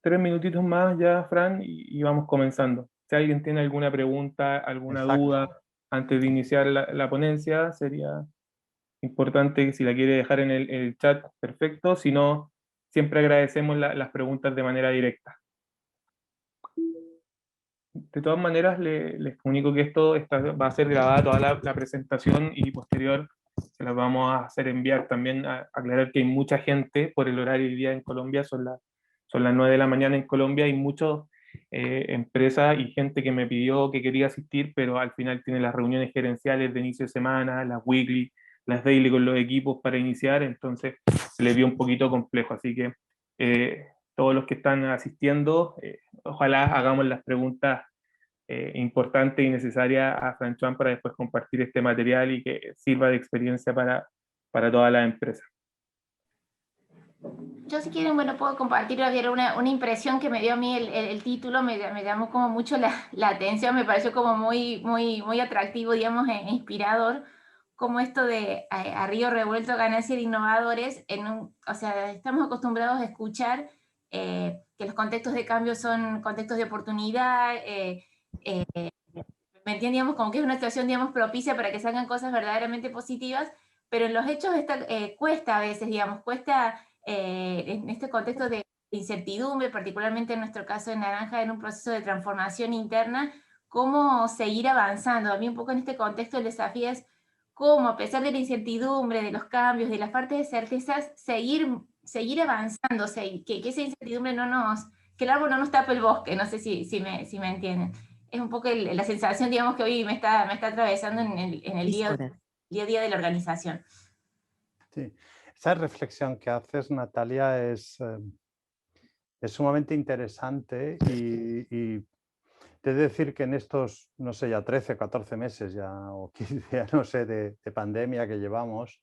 3 minutitos más ya, Fran, y vamos comenzando. Si alguien tiene alguna pregunta, alguna duda Exacto. antes de iniciar la ponencia, sería importante que si la quiere dejar en el chat, perfecto. Si no, siempre agradecemos las preguntas de manera directa. De todas maneras, les comunico que va a ser grabada toda la presentación y posterior se las vamos a hacer enviar. También a aclarar que hay mucha gente por el horario hoy día en Colombia, son las 9 de la mañana en Colombia, hay muchas empresas y gente que me pidió que quería asistir, pero al final tiene las reuniones gerenciales de inicio de semana, las weekly, las daily con los equipos para iniciar, entonces se les dio un poquito complejo. Así que todos los que están asistiendo, ojalá hagamos las preguntas importantes y necesarias a Franchuan para después compartir este material y que sirva de experiencia para toda la empresa. Yo si quieren, bueno, puedo compartir una impresión que me dio a mí el título, me llamó como mucho la atención, me pareció como muy atractivo, digamos, e inspirador, como esto de a río revuelto ganancia de innovadores, o sea, estamos acostumbrados a escuchar que los contextos de cambio son contextos de oportunidad, ¿me entienden? Digamos, como que es una situación, digamos, propicia para que salgan cosas verdaderamente positivas, pero en los hechos cuesta a veces, digamos, cuesta en este contexto de incertidumbre, particularmente en nuestro caso de Naranja, en un proceso de transformación interna, cómo seguir avanzando. A mí un poco en este contexto el desafío es cómo, a pesar de la incertidumbre, de los cambios, de la falta de certezas, seguir avanzando, que esa incertidumbre que el árbol no nos tape el bosque, no sé si me entienden. Es un poco la sensación, digamos, que hoy me está atravesando en el día a día de la organización. Sí. Esa reflexión que haces, Natalia, es sumamente interesante y te he de decir que en estos, no sé, ya 13, 14 meses ya, o 15, ya no sé, de pandemia que llevamos,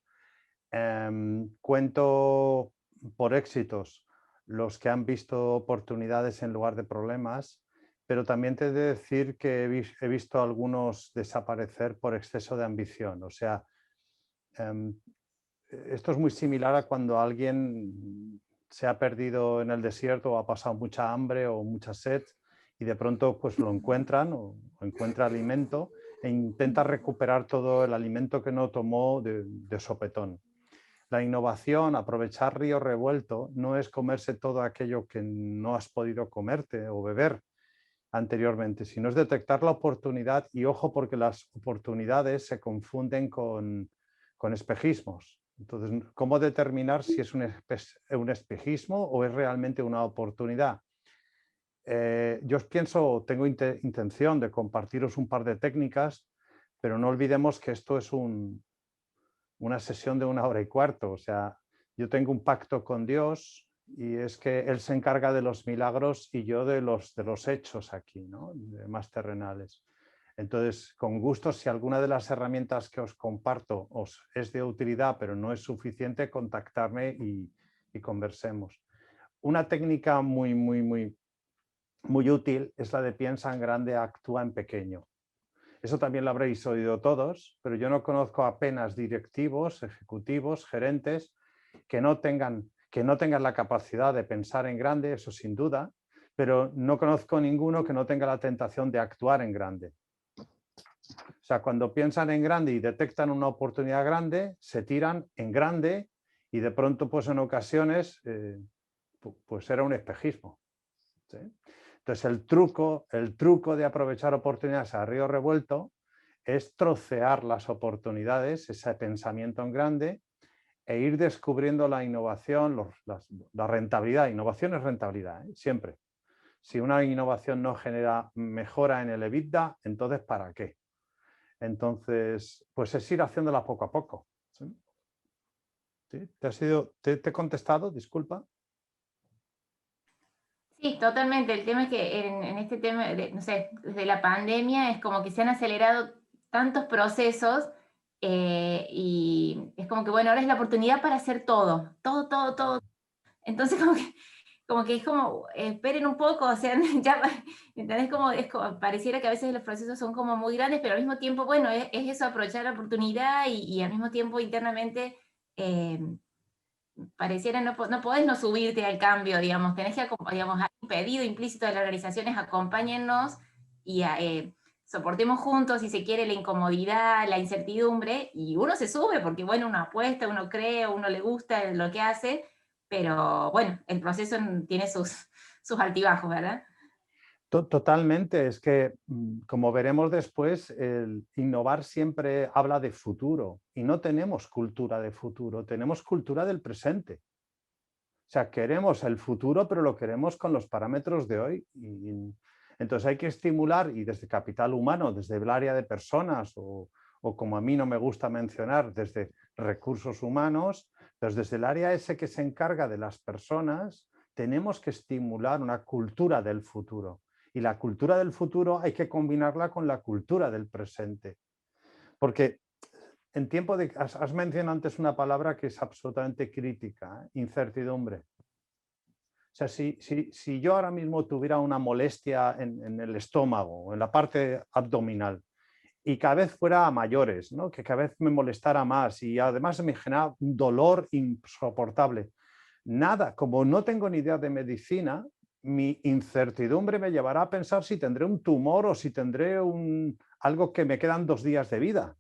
cuento por éxitos los que han visto oportunidades en lugar de problemas, pero también te he de decir que he visto algunos desaparecer por exceso de ambición. O sea, esto es muy similar a cuando alguien se ha perdido en el desierto o ha pasado mucha hambre o mucha sed y de pronto pues lo encuentran o encuentra alimento e intenta recuperar todo el alimento que no tomó de sopetón. La innovación, aprovechar río revuelto, no es comerse todo aquello que no has podido comerte o beber anteriormente, sino es detectar la oportunidad y ojo porque las oportunidades se confunden con espejismos. Entonces, ¿cómo determinar si es un espejismo o es realmente una oportunidad? Yo pienso, tengo intención de compartiros un par de técnicas, pero no olvidemos que esto es una sesión de 1 hora y cuarto. O sea, yo tengo un pacto con Dios y es que Él se encarga de los milagros y yo de los hechos aquí, ¿no? Más terrenales. Entonces, con gusto, si alguna de las herramientas que os comparto os es de utilidad, pero no es suficiente, contactarme y conversemos. Una técnica muy útil es la de piensa en grande, actúa en pequeño. Eso también lo habréis oído todos, pero yo no conozco apenas directivos, ejecutivos, gerentes que no tengan la capacidad de pensar en grande, eso sin duda, pero no conozco ninguno que no tenga la tentación de actuar en grande. O sea, cuando piensan en grande y detectan una oportunidad grande, se tiran en grande y de pronto, pues en ocasiones, pues era un espejismo, ¿sí? Entonces, el truco de aprovechar oportunidades a río revuelto es trocear las oportunidades, ese pensamiento en grande, e ir descubriendo la innovación, la rentabilidad. Innovación es rentabilidad, ¿eh? Siempre. Si una innovación no genera mejora en el EBITDA, entonces ¿para qué? Entonces, pues es ir haciéndola poco a poco. ¿Sí? ¿Sí? ¿Te he contestado? Disculpa. Sí, totalmente. El tema es que en este tema, no sé, desde la pandemia es como que se han acelerado tantos procesos y es como que, bueno, ahora es la oportunidad para hacer todo. Entonces, como que es como, esperen un poco, o sea, ya, ¿entendés? Pareciera que a veces los procesos son como muy grandes, pero al mismo tiempo, bueno, es eso, aprovechar la oportunidad y al mismo tiempo internamente pareciera no podés no subirte al cambio, digamos, tenés que, digamos, hay un pedido implícito de las organizaciones, acompáñennos y soportemos juntos, si se quiere, la incomodidad, la incertidumbre, y uno se sube porque, bueno, uno apuesta, uno cree, uno le gusta lo que hace, pero bueno, el proceso tiene sus altibajos, ¿verdad? Totalmente, es que como veremos después, el innovar siempre habla de futuro y no tenemos cultura de futuro, tenemos cultura del presente. O sea, queremos el futuro, pero lo queremos con los parámetros de hoy. Entonces hay que estimular, y desde capital humano, desde el área de personas, o como a mí no me gusta mencionar, desde recursos humanos, pues desde el área ese que se encarga de las personas, tenemos que estimular una cultura del futuro. Y la cultura del futuro hay que combinarla con la cultura del presente. Porque en tiempo de... Has mencionado antes una palabra que es absolutamente crítica, incertidumbre. O sea, si yo ahora mismo tuviera una molestia en el estómago, en la parte abdominal, y cada vez fuera a mayores, ¿no? Que cada vez me molestara más y además me generaba un dolor insoportable. Nada, como no tengo ni idea de medicina, mi incertidumbre me llevará a pensar si tendré un tumor o si tendré algo que me quedan 2 días de vida.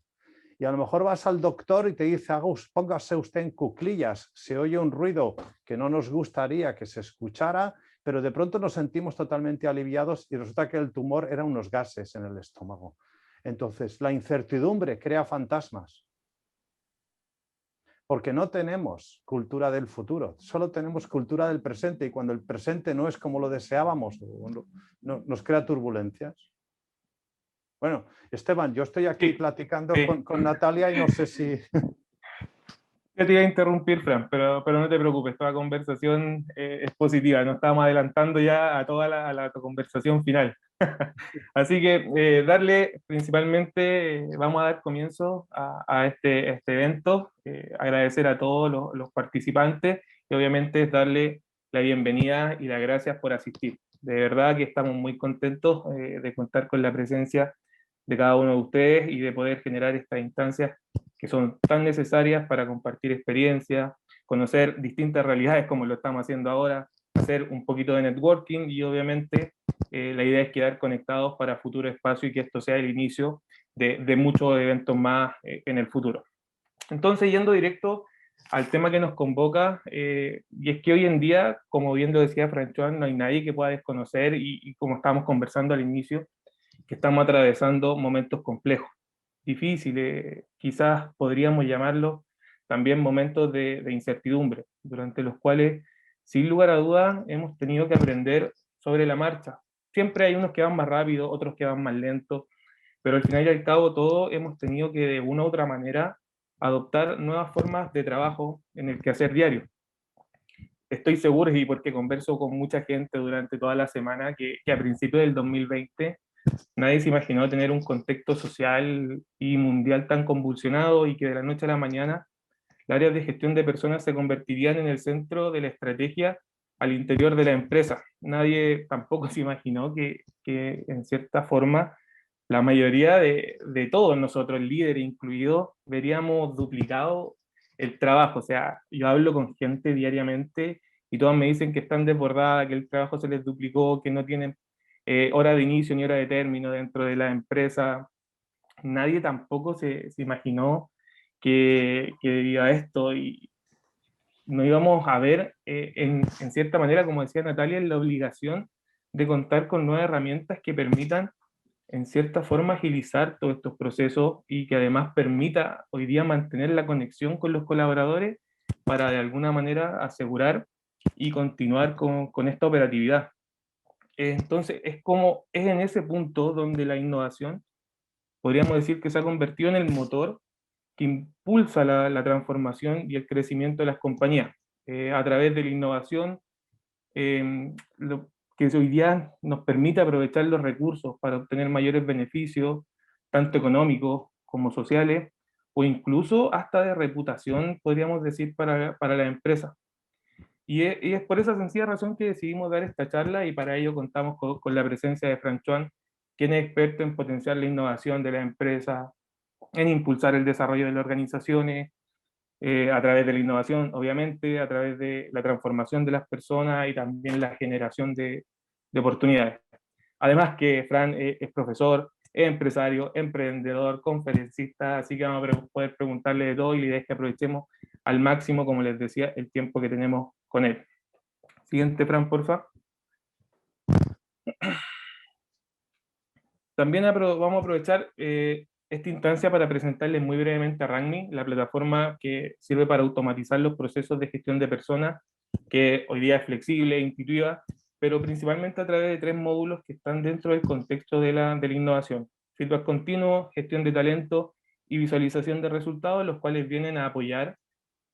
Y a lo mejor vas al doctor y te dice, póngase usted en cuclillas, se oye un ruido que no nos gustaría que se escuchara, pero de pronto nos sentimos totalmente aliviados y resulta que el tumor eran unos gases en el estómago. Entonces, la incertidumbre crea fantasmas, porque no tenemos cultura del futuro, solo tenemos cultura del presente, y cuando el presente no es como lo deseábamos, nos crea turbulencias. Bueno, Esteban, yo estoy aquí platicando con Natalia y no sé si... Yo te iba a interrumpir, Fran, pero no te preocupes, toda conversación es positiva, nos estamos adelantando ya a toda la conversación final. Así que darle principalmente, vamos a dar comienzo a este evento, agradecer a todos los participantes y obviamente darle la bienvenida y las gracias por asistir. De verdad que estamos muy contentos de contar con la presencia de cada uno de ustedes y de poder generar estas instancias que son tan necesarias para compartir experiencias, conocer distintas realidades como lo estamos haciendo ahora, hacer un poquito de networking y obviamente la idea es quedar conectados para futuro espacio y que esto sea el inicio de muchos eventos más en el futuro. Entonces, yendo directo al tema que nos convoca, y es que hoy en día, como bien lo decía Franchois, no hay nadie que pueda desconocer, y como estábamos conversando al inicio, que estamos atravesando momentos complejos, difíciles, quizás podríamos llamarlos también momentos de incertidumbre, durante los cuales, sin lugar a dudas, hemos tenido que aprender sobre la marcha. Siempre hay unos que van más rápido, otros que van más lento, pero al final y al cabo todos hemos tenido que de una u otra manera adoptar nuevas formas de trabajo en el quehacer diario. Estoy seguro, y porque converso con mucha gente durante toda la semana, que a principios del 2020 nadie se imaginó tener un contexto social y mundial tan convulsionado y que de la noche a la mañana las áreas de gestión de personas se convertirían en el centro de la estrategia al interior de la empresa. Nadie tampoco se imaginó que en cierta forma la mayoría de todos nosotros, líderes incluidos, veríamos duplicado el trabajo. O sea, yo hablo con gente diariamente y todos me dicen que están desbordadas, que el trabajo se les duplicó, que no tienen hora de inicio ni hora de término dentro de la empresa. Nadie tampoco se imaginó que debido a esto y nos íbamos a ver en cierta manera, como decía Natalia, en la obligación de contar con nuevas herramientas que permitan en cierta forma agilizar todos estos procesos y que además permita hoy día mantener la conexión con los colaboradores para de alguna manera asegurar y continuar con esta operatividad. Entonces, es en ese punto donde la innovación, podríamos decir que se ha convertido en el motor que impulsa la transformación y el crecimiento de las compañías. A través de la innovación, lo que hoy día nos permite aprovechar los recursos para obtener mayores beneficios, tanto económicos como sociales, o incluso hasta de reputación, podríamos decir, para la empresa. Y es por esa sencilla razón que decidimos dar esta charla y para ello contamos con la presencia de Franchois, quien es experto en potenciar la innovación de la empresa, en impulsar el desarrollo de las organizaciones, a través de la innovación, obviamente, a través de la transformación de las personas y también la generación de oportunidades. Además que Fran es profesor, es empresario, emprendedor, conferencista, así que vamos a poder preguntarle de todo y la idea es que aprovechemos al máximo, como les decía, el tiempo que tenemos con él. Siguiente, Fran, porfa. También vamos a aprovechar esta instancia para presentarles muy brevemente a Ragni, la plataforma que sirve para automatizar los procesos de gestión de personas, que hoy día es flexible e intuitiva, pero principalmente a través de 3 módulos que están dentro del contexto de la innovación. Feedback continuo, gestión de talento y visualización de resultados, los cuales vienen a apoyar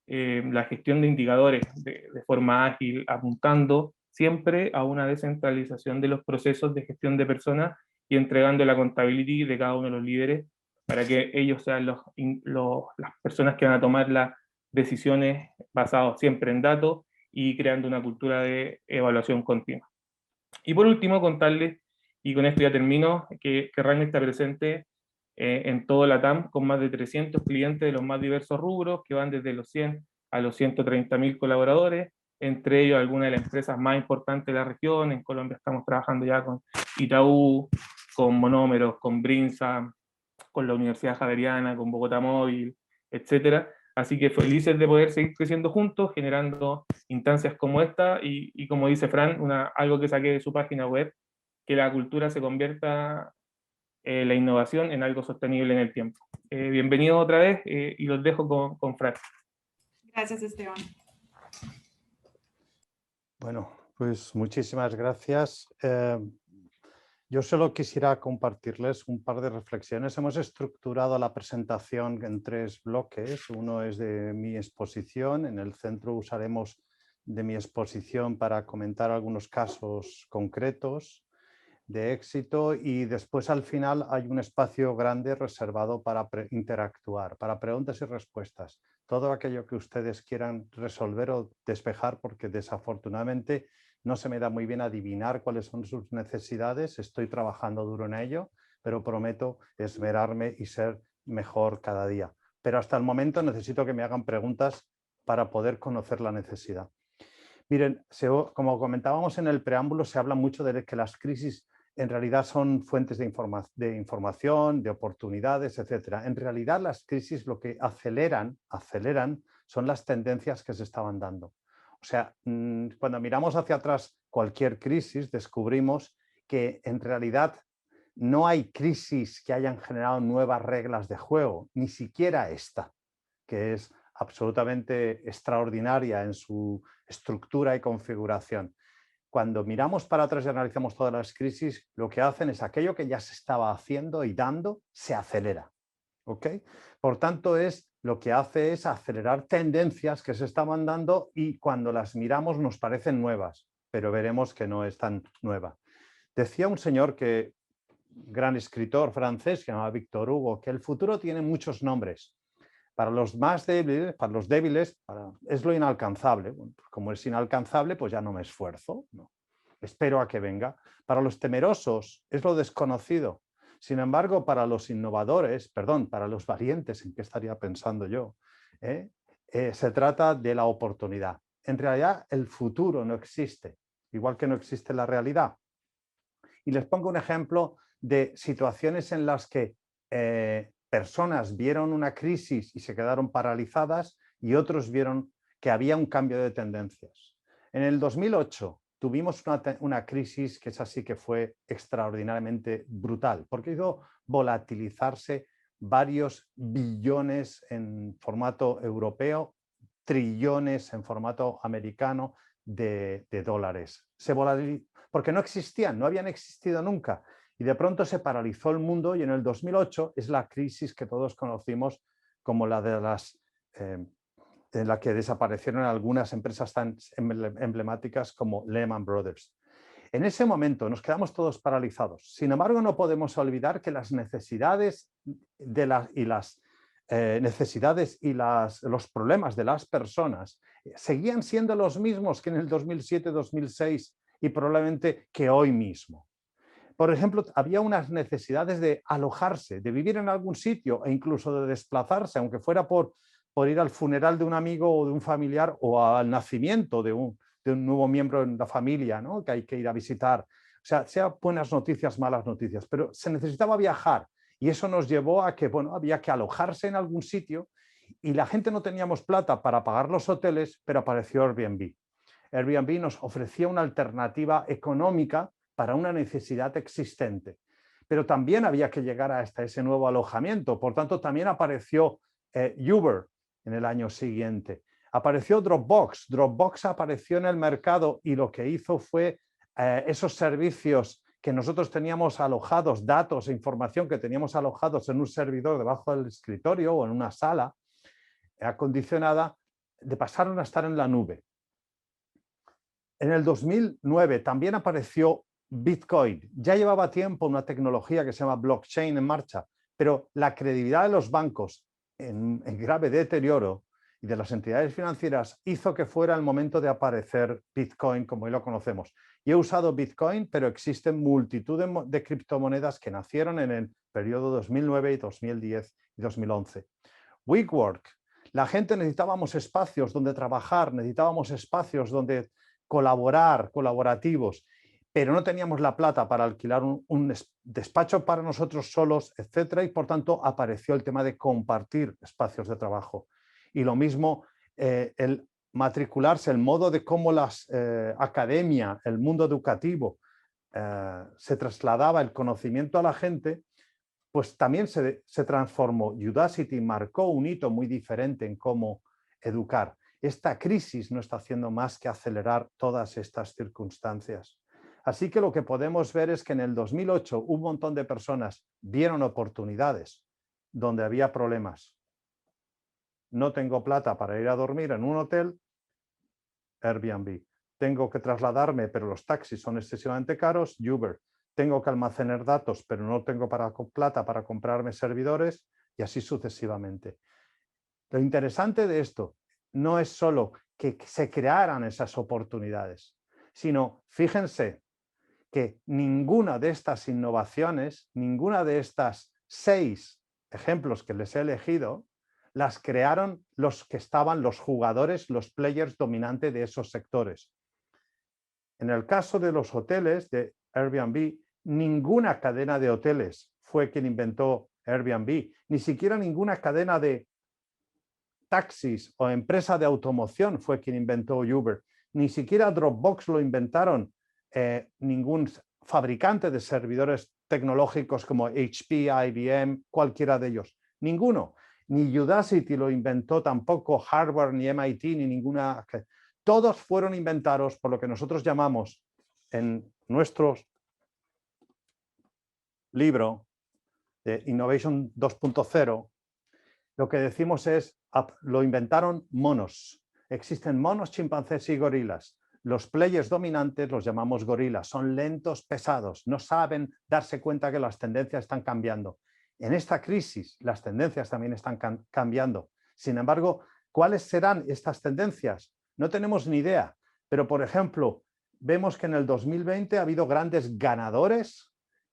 la gestión de indicadores de forma ágil, apuntando siempre a una descentralización de los procesos de gestión de personas y entregando la contabilidad de cada uno de los líderes para que ellos sean las personas que van a tomar las decisiones basadas siempre en datos y creando una cultura de evaluación continua. Y por último, contarles, y con esto ya termino, que Ragni está presente en todo la TAM con más de 300 clientes de los más diversos rubros, que van desde los 100 a los 130.000 colaboradores, entre ellos algunas de las empresas más importantes de la región. En Colombia estamos trabajando ya con Itaú, con Monómeros, con Brinza, con la Universidad Javeriana, con Bogotá Móvil, etcétera. Así que felices de poder seguir creciendo juntos, generando instancias como esta y como dice Fran, algo que saqué de su página web, que la cultura se convierta la innovación en algo sostenible en el tiempo. Bienvenidos otra vez y los dejo con Fran. Gracias, Esteban. Bueno, pues muchísimas gracias. Yo solo quisiera compartirles un par de reflexiones. Hemos estructurado la presentación en 3 bloques. Uno es de mi exposición. En el centro usaremos de mi exposición para comentar algunos casos concretos de éxito y después al final hay un espacio grande reservado para interactuar, para preguntas y respuestas. Todo aquello que ustedes quieran resolver o despejar, porque desafortunadamente no se me da muy bien adivinar cuáles son sus necesidades. Estoy trabajando duro en ello, pero prometo esmerarme y ser mejor cada día. Pero hasta el momento necesito que me hagan preguntas para poder conocer la necesidad. Miren, como comentábamos en el preámbulo, se habla mucho de que las crisis en realidad son fuentes de información, de oportunidades, etc. En realidad las crisis lo que aceleran son las tendencias que se estaban dando. O sea, cuando miramos hacia atrás cualquier crisis, descubrimos que en realidad no hay crisis que hayan generado nuevas reglas de juego, ni siquiera esta, que es absolutamente extraordinaria en su estructura y configuración. Cuando miramos para atrás y analizamos todas las crisis, lo que hacen es aquello que ya se estaba haciendo y dando, se acelera. ¿Okay? Por tanto, lo que hace es acelerar tendencias que se estaban dando y cuando las miramos nos parecen nuevas, pero veremos que no es tan nueva. Decía un señor gran escritor francés, que se llama Victor Hugo, que el futuro tiene muchos nombres. Para los más débiles, es lo inalcanzable. Bueno, pues como es inalcanzable, pues ya no me esfuerzo. No. Espero a que venga. Para los temerosos es lo desconocido. Sin embargo, para los innovadores, para los valientes, ¿en qué estaría pensando yo? Se trata de la oportunidad. En realidad, el futuro no existe, igual que no existe la realidad. Y les pongo un ejemplo de situaciones en las que personas vieron una crisis y se quedaron paralizadas y otros vieron que había un cambio de tendencias. En el 2008 tuvimos una crisis que es así que fue extraordinariamente brutal, porque hizo volatilizarse varios billones en formato europeo, trillones en formato americano de dólares. Porque no existían, no habían existido nunca. Y de pronto se paralizó el mundo y en el 2008 es la crisis que todos conocimos como la en la que desaparecieron algunas empresas tan emblemáticas como Lehman Brothers. En ese momento nos quedamos todos paralizados. Sin embargo, no podemos olvidar que las necesidades los problemas de las personas seguían siendo los mismos que en el 2007-2006 y probablemente que hoy mismo. Por ejemplo, había unas necesidades de alojarse, de vivir en algún sitio e incluso de desplazarse, aunque fuera por por ir al funeral de un amigo o de un familiar o al nacimiento de un nuevo miembro en la familia, ¿no? Que hay que ir a visitar. O sea buenas noticias, malas noticias, pero se necesitaba viajar y eso nos llevó a que, bueno, había que alojarse en algún sitio y la gente no teníamos plata para pagar los hoteles, pero apareció Airbnb. Airbnb nos ofrecía una alternativa económica para una necesidad existente, pero también había que llegar hasta ese nuevo alojamiento. Por tanto, también apareció Uber en el año siguiente. Apareció Dropbox. Dropbox apareció en el mercado y lo que hizo fue esos servicios que nosotros teníamos alojados, datos e información que teníamos alojados en un servidor debajo del escritorio o en una sala acondicionada, pasaron a estar en la nube. En el 2009 también apareció Bitcoin. Ya llevaba tiempo una tecnología que se llama blockchain en marcha, pero la credibilidad de los bancos en grave deterioro y de las entidades financieras hizo que fuera el momento de aparecer Bitcoin como hoy lo conocemos. Yo he usado Bitcoin, pero existen multitud de criptomonedas que nacieron en el periodo 2009, 2010 y 2011. WeWork. La gente necesitábamos espacios donde trabajar, necesitábamos espacios donde colaborar, colaborativos, pero no teníamos la plata para alquilar un despacho para nosotros solos, etcétera, y por tanto apareció el tema de compartir espacios de trabajo. Y lo mismo el matricularse, el modo de cómo la academia, el mundo educativo se trasladaba el conocimiento a la gente, pues también se transformó. Udacity marcó un hito muy diferente en cómo educar. Esta crisis no está haciendo más que acelerar todas estas circunstancias. Así que lo que podemos ver es que en el 2008 un montón de personas vieron oportunidades donde había problemas. No tengo plata para ir a dormir en un hotel, Airbnb. Tengo que trasladarme, pero los taxis son excesivamente caros, Uber. Tengo que almacenar datos, pero no tengo plata para comprarme servidores y así sucesivamente. Lo interesante de esto no es solo que se crearan esas oportunidades, sino, fíjense, que ninguna de estas innovaciones, ninguna de estas 6 ejemplos que les he elegido, las crearon los que estaban los jugadores, los players dominantes de esos sectores. En el caso de los hoteles de Airbnb, ninguna cadena de hoteles fue quien inventó Airbnb, ni siquiera ninguna cadena de taxis o empresa de automoción fue quien inventó Uber, ni siquiera Dropbox lo inventaron ningún fabricante de servidores tecnológicos como HP, IBM, cualquiera de ellos, ninguno. Ni Udacity lo inventó tampoco Harvard, ni MIT, ni ninguna. Todos fueron inventados por lo que nosotros llamamos en nuestro libro de Innovation 2.0, lo que decimos es, lo inventaron monos. Existen monos, chimpancés y gorilas. Los players dominantes los llamamos gorilas. Son lentos, pesados, no saben darse cuenta que las tendencias están cambiando. En esta crisis las tendencias también están cambiando. Sin embargo, ¿cuáles serán estas tendencias? No tenemos ni idea, pero por ejemplo, vemos que en el 2020 ha habido grandes ganadores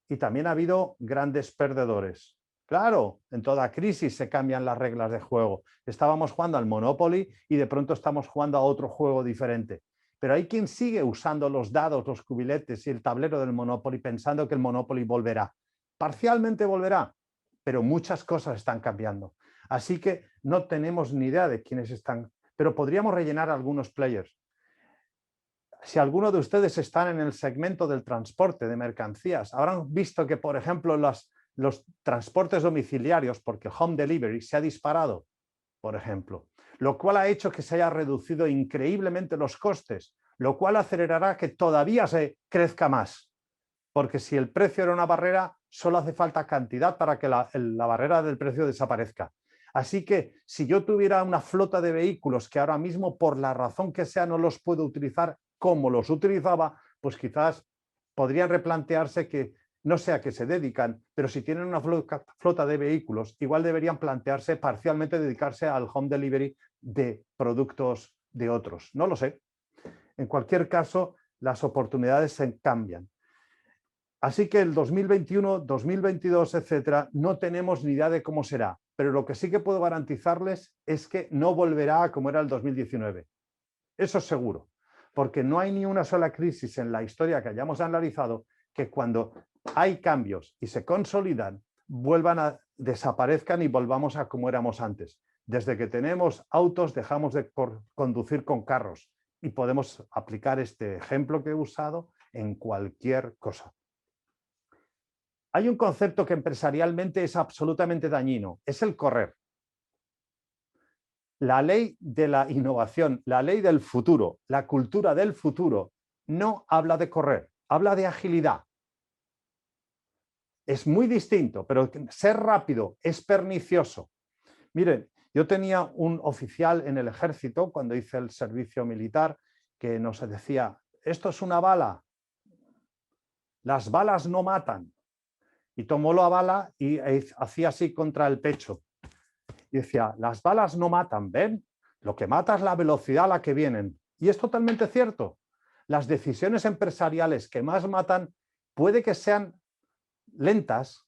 y también ha habido grandes perdedores. Claro, en toda crisis se cambian las reglas de juego. Estábamos jugando al Monopoly y de pronto estamos jugando a otro juego diferente. Pero hay quien sigue usando los dados, los cubiletes y el tablero del Monopoly pensando que el Monopoly volverá. Parcialmente volverá, pero muchas cosas están cambiando. Así que no tenemos ni idea de quiénes están, pero podríamos rellenar algunos players. Si alguno de ustedes están en el segmento del transporte de mercancías, habrán visto que, por ejemplo, los transportes domiciliarios, porque el home delivery se ha disparado, por ejemplo, lo cual ha hecho que se haya reducido increíblemente los costes, lo cual acelerará que todavía se crezca más, porque si el precio era una barrera, solo hace falta cantidad para que la barrera del precio desaparezca. Así que si yo tuviera una flota de vehículos que ahora mismo, por la razón que sea, no los puedo utilizar como los utilizaba, pues quizás podrían replantearse que no sé a qué se dedican, pero si tienen una flota de vehículos, igual deberían plantearse parcialmente dedicarse al home delivery de productos de otros. No lo sé. En cualquier caso, las oportunidades se cambian. Así que el 2021, 2022, etcétera, no tenemos ni idea de cómo será. pero lo que sí que puedo garantizarles es que no volverá a como era el 2019. Eso es seguro, porque no hay ni una sola crisis en la historia que hayamos analizado que cuando hay cambios y se consolidan, desaparezcan y volvamos a como éramos antes. Desde que tenemos autos, dejamos de conducir con carros y podemos aplicar este ejemplo que he usado en cualquier cosa. Hay un concepto que empresarialmente es absolutamente dañino, es el correr. La ley de la innovación, la ley del futuro, la cultura del futuro, no habla de correr, habla de agilidad. Es muy distinto, pero ser rápido es pernicioso. Miren, yo tenía un oficial en el ejército cuando hice el servicio militar que nos decía, esto es una bala, las balas no matan. Y tomó la bala y hacía así contra el pecho. Y decía, las balas no matan, ¿ven? Lo que mata es la velocidad a la que vienen. Y es totalmente cierto. Las decisiones empresariales que más matan puede que sean lentas,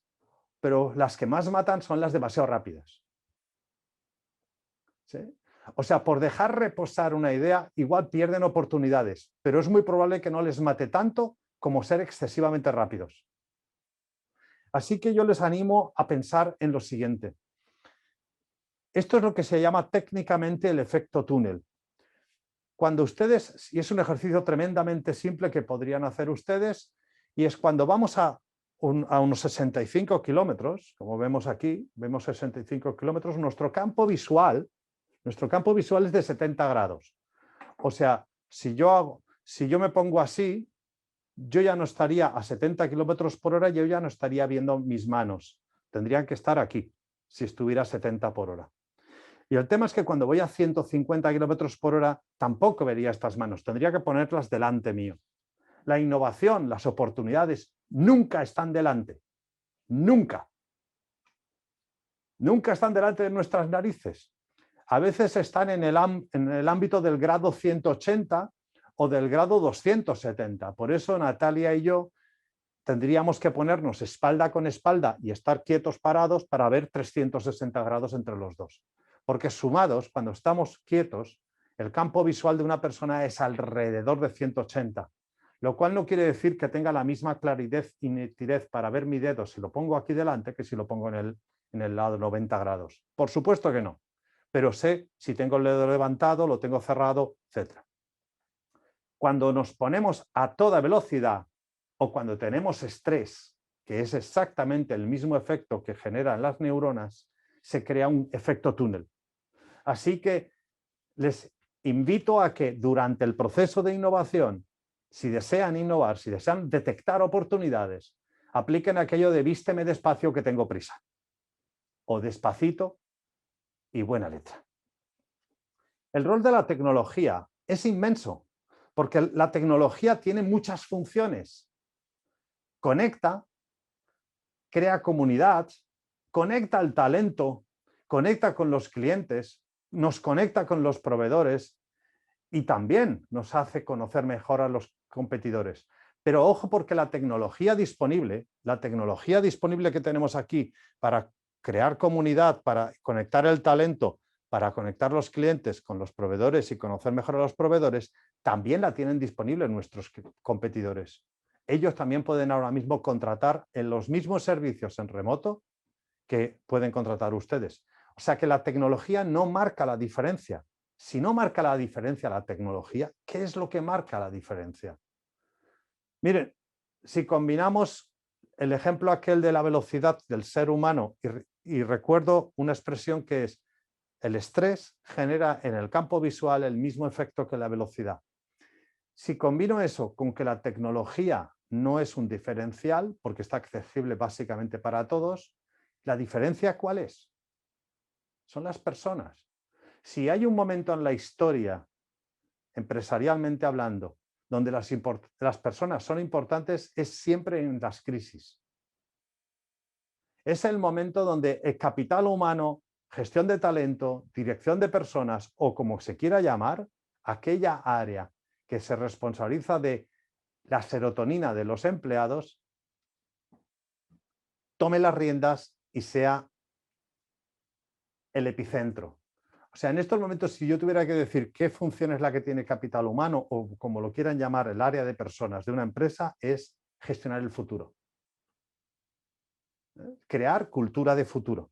pero las que más matan son las demasiado rápidas. ¿Sí? O sea, por dejar reposar una idea, igual pierden oportunidades, pero es muy probable que no les mate tanto como ser excesivamente rápidos. Así que yo les animo a pensar en lo siguiente. Esto es lo que se llama técnicamente el efecto túnel. Cuando ustedes, y es un ejercicio tremendamente simple que podrían hacer ustedes, y es cuando vamos a unos 65 kilómetros, como vemos aquí, vemos 65 kilómetros, nuestro campo visual es de 70 grados. O sea, si yo me pongo así, yo ya no estaría a 70 kilómetros por hora, yo ya no estaría viendo mis manos. Tendrían que estar aquí, si estuviera a 70 por hora. Y el tema es que cuando voy a 150 kilómetros por hora, tampoco vería estas manos. Tendría que ponerlas delante mío. La innovación, las oportunidades, nunca están delante. Nunca. Nunca están delante de nuestras narices. A veces están en el ámbito del grado 180 o del grado 270. Por eso Natalia y yo tendríamos que ponernos espalda con espalda y estar quietos parados para ver 360 grados entre los dos. Porque sumados, cuando estamos quietos, el campo visual de una persona es alrededor de 180, lo cual no quiere decir que tenga la misma claridad y nitidez para ver mi dedo si lo pongo aquí delante que si lo pongo en el lado 90 grados. Por supuesto que no, pero sé si tengo el dedo levantado, lo tengo cerrado, etc. Cuando nos ponemos a toda velocidad o cuando tenemos estrés, que es exactamente el mismo efecto que generan las neuronas, se crea un efecto túnel. Así que les invito a que durante el proceso de innovación, si desean innovar, si desean detectar oportunidades, apliquen aquello de vísteme despacio que tengo prisa. O despacito y buena letra. El rol de la tecnología es inmenso, porque la tecnología tiene muchas funciones. Conecta, crea comunidad, conecta el talento, conecta con los clientes, nos conecta con los proveedores y también nos hace conocer mejor a los competidores. Pero ojo, porque la tecnología disponible que tenemos aquí para crear comunidad, para conectar el talento, para conectar los clientes con los proveedores y conocer mejor a los proveedores, también la tienen disponible nuestros competidores. Ellos también pueden ahora mismo contratar en los mismos servicios en remoto que pueden contratar ustedes. O sea que la tecnología no marca la diferencia. Si no marca la diferencia la tecnología, ¿qué es lo que marca la diferencia? Miren, si combinamos el ejemplo aquel de la velocidad del ser humano y recuerdo una expresión que es el estrés genera en el campo visual el mismo efecto que la velocidad. Si combino eso con que la tecnología no es un diferencial, porque está accesible básicamente para todos, ¿la diferencia cuál es? Son las personas. Si hay un momento en la historia, empresarialmente hablando, donde las personas son importantes, es siempre en las crisis. Es el momento donde el capital humano, gestión de talento, dirección de personas o como se quiera llamar, aquella área que se responsabiliza de la serotonina de los empleados, tome las riendas y sea el epicentro. O sea, en estos momentos, si yo tuviera que decir qué función es la que tiene capital humano, o como lo quieran llamar, el área de personas de una empresa, es gestionar el futuro. Crear cultura de futuro.